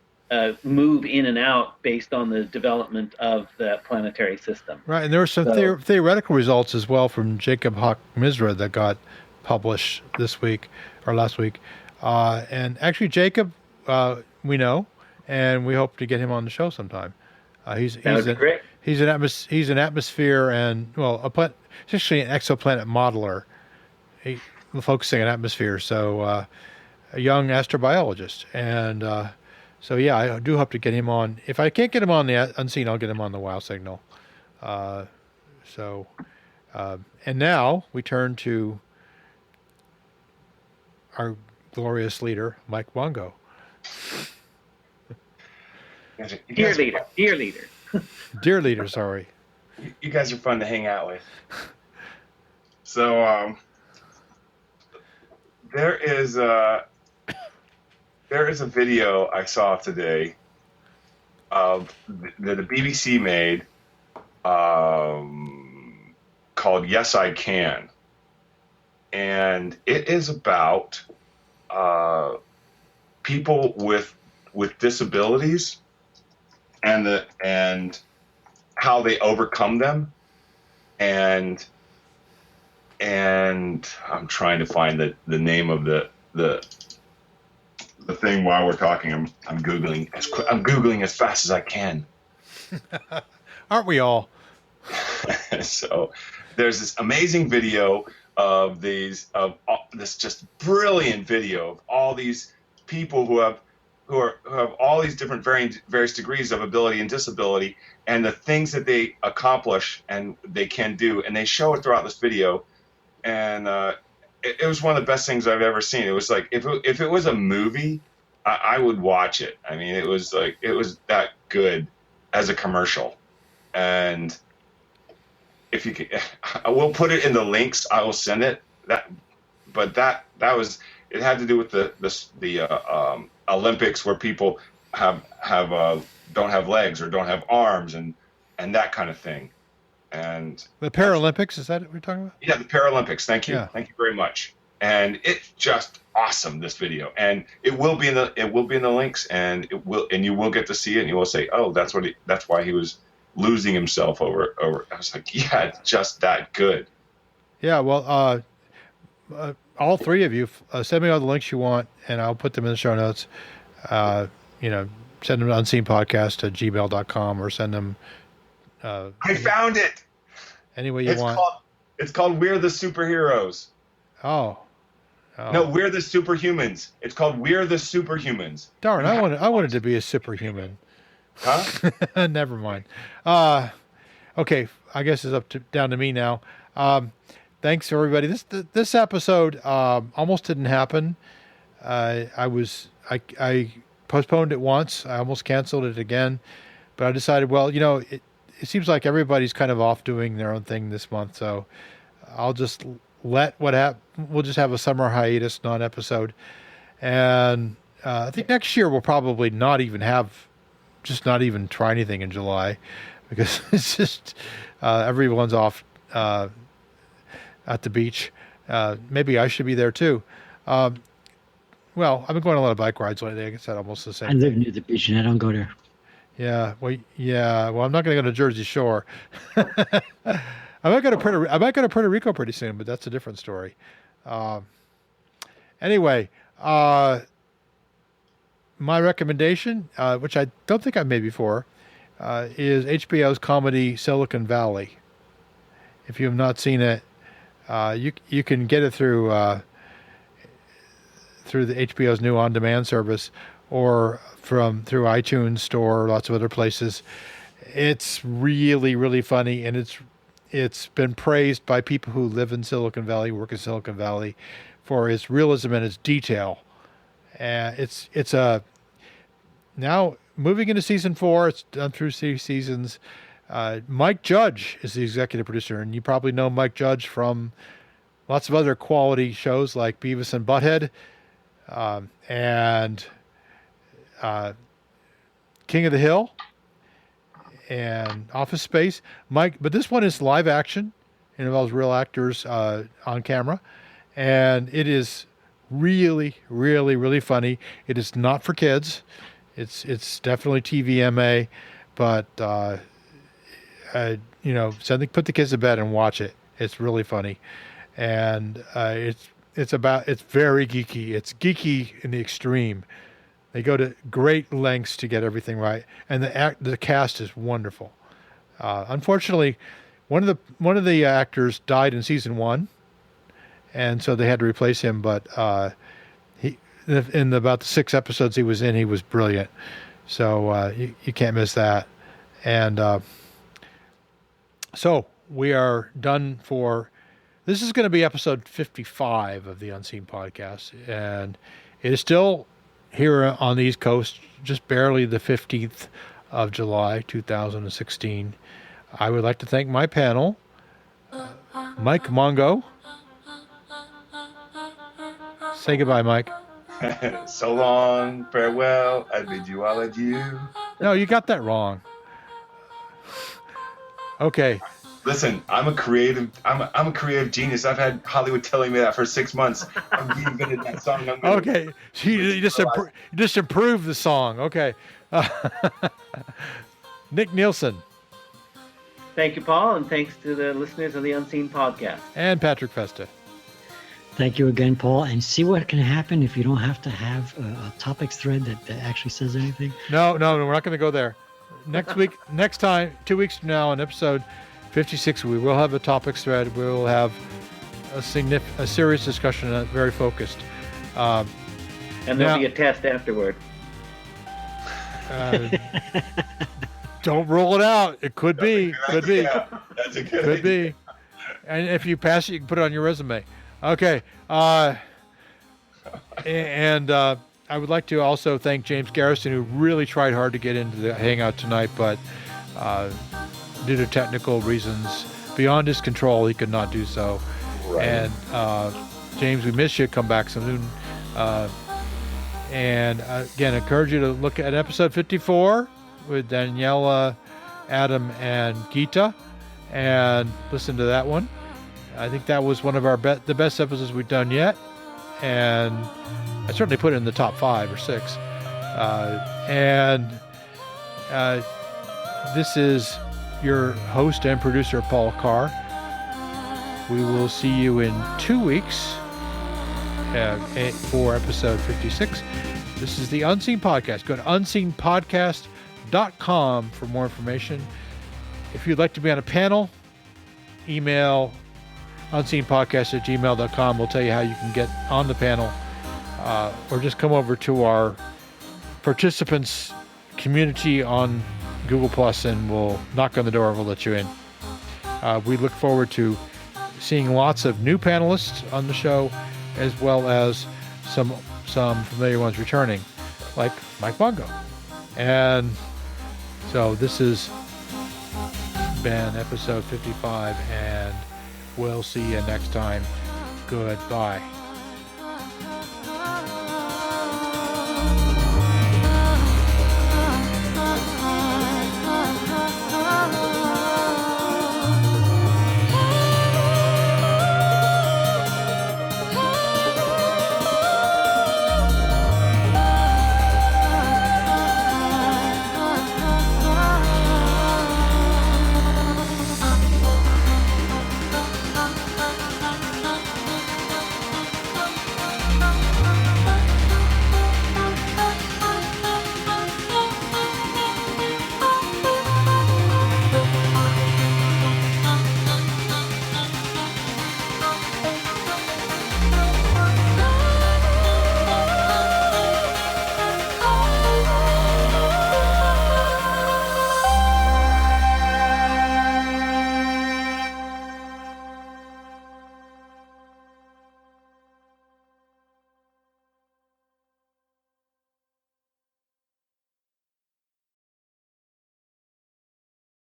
Speaker 3: move in and out based on the development of the planetary system.
Speaker 1: Right, and there were some theoretical results as well from Jacob Hock-Misra that got published this week or last week. And actually, Jacob, we know, and we hope to get him on the show sometime. He's an atmosphere and he's actually an exoplanet modeler. He's focusing on atmosphere, so a young astrobiologist, and so yeah, I do hope to get him on. If I can't get him on the Unseen, I'll get him on the Wow Signal. And now we turn to our glorious leader, Mike Mongo.
Speaker 3: Dear leader.
Speaker 1: Dear leader, sorry.
Speaker 2: You guys are fun to hang out with. So there is a video I saw today of that the BBC made called "Yes, I Can," and it is about people with disabilities and how they overcome them, and I'm trying to find the name of the thing while we're talking. I'm googling as fast as I can.
Speaker 1: Aren't we all?
Speaker 2: So there's this amazing video of this just brilliant video of all these people who have all these different various degrees of ability and disability, and the things that they accomplish and they can do, and they show it throughout this video, and it was one of the best things I've ever seen. It was like if it was a movie, I would watch it. I mean, it was that good as a commercial, and if you could, I will put it in the links. I will send it. That was. It had to do with the Olympics, where people don't have legs or don't have arms and that kind of thing. And
Speaker 1: the Paralympics, is that what we're talking about?
Speaker 2: Yeah, the Paralympics. Thank you.
Speaker 1: Yeah.
Speaker 2: Thank you very much. and it's just awesome, this video, and it will be in the links, and you will get to see it, and you will say, oh, that's why he was losing himself over. I was like, yeah, it's just that good.
Speaker 1: Yeah, well, all three of you, send me all the links you want, and I'll put them in the show notes. Send them to unseenpodcast@gmail.com, or send them.
Speaker 2: I found it.
Speaker 1: Any way you want.
Speaker 2: It's called We're the Superheroes.
Speaker 1: Oh.
Speaker 2: No, We're the Superhumans. It's called We're the Superhumans.
Speaker 1: Darn, I wanted to be a superhuman.
Speaker 2: Huh?
Speaker 1: Never mind. Okay, I guess it's down to me now. Thanks everybody. This episode almost didn't happen. I postponed it once. I almost canceled it again, but I decided, well, it seems like everybody's kind of off doing their own thing this month, so I'll just let what happen. We'll just have a summer hiatus, non-episode, and I think next year we'll probably not even try anything in July, because it's just everyone's off at the beach. Maybe I should be there too. Well, I've been going on a lot of bike rides lately. I guess that's almost the same.
Speaker 4: I live near the beach and I don't go there.
Speaker 1: Yeah. Well, I'm not going to go to Jersey Shore. I might go to Puerto Rico pretty soon, but that's a different story. Anyway, my recommendation, which I don't think I've made before, is HBO's comedy Silicon Valley. If you have not seen it, you can get it through the HBO's new on-demand service, or through iTunes Store, lots of other places. It's really, really funny, and it's been praised by people who live in Silicon Valley, work in Silicon Valley, for its realism and its detail. It's now moving into season 4. It's done through 6 seasons. Mike Judge is the executive producer, and you probably know Mike Judge from lots of other quality shows like Beavis and Butthead, and King of the Hill, and Office Space. But this one is live action. It involves real actors on camera, and it is really, really, really funny. It is not for kids. It's definitely TVMA, but put the kids to bed and watch it. It's really funny, and it's very geeky. It's geeky in the extreme. They go to great lengths to get everything right, and the cast is wonderful. Unfortunately, one of the actors died in season 1, and so they had to replace him. But in about the 6 episodes he was in, he was brilliant. So you can't miss that. And so we are done for. This is going to be episode 55 of the Unseen Podcast, and it is still here on the East Coast, just barely the 15th of July, 2016. I would like to thank my panel, Mike Mongo. Say goodbye, Mike.
Speaker 2: So long, farewell, I bid you all adieu.
Speaker 1: No, you got that wrong. Okay.
Speaker 2: Listen, I'm a creative genius. I've had Hollywood telling me that for 6 months. I'm reinvented that song.
Speaker 1: Okay, you just improved the song. Okay. Nick Nielsen.
Speaker 3: Thank you, Paul, and thanks to the listeners of the Unseen Podcast.
Speaker 1: And Patrick Festa.
Speaker 4: Thank you again, Paul. And see what can happen if you don't have to have a topics thread that actually says anything.
Speaker 1: No, we're not going to go there. Next time, 2 weeks from now, on episode 56, we will have a topics thread. We will have a serious discussion, very focused.
Speaker 3: And there'll be a test afterward.
Speaker 1: Don't rule it out. It could be.
Speaker 2: That's a good
Speaker 1: Could be. And if you pass it, you can put it on your resume. Okay. And I would like to also thank James Garrison, who really tried hard to get into the Hangout tonight, but due to technical reasons beyond his control, he could not do so. Right. And James, we miss you. Come back soon. And again, I encourage you to look at episode 54 with Daniela, Adam, and Gita, and listen to that one. I think that was one of the best episodes we've done yet. and I certainly put it in the top 5 or 6. This is your host and producer, Paul Carr. We will see you in 2 weeks for episode 56. This is the Unseen Podcast. Go to unseenpodcast.com for more information. If you'd like to be on a panel, email unseenpodcast@gmail.com. We'll tell you how you can get on the panel, or just come over to our participants community on Google Plus, and we'll knock on the door and we'll let you in. We look forward to seeing lots of new panelists on the show, as well as some familiar ones returning, like Mike Mongo. And so this has been episode 55, and we'll see you next time. Goodbye.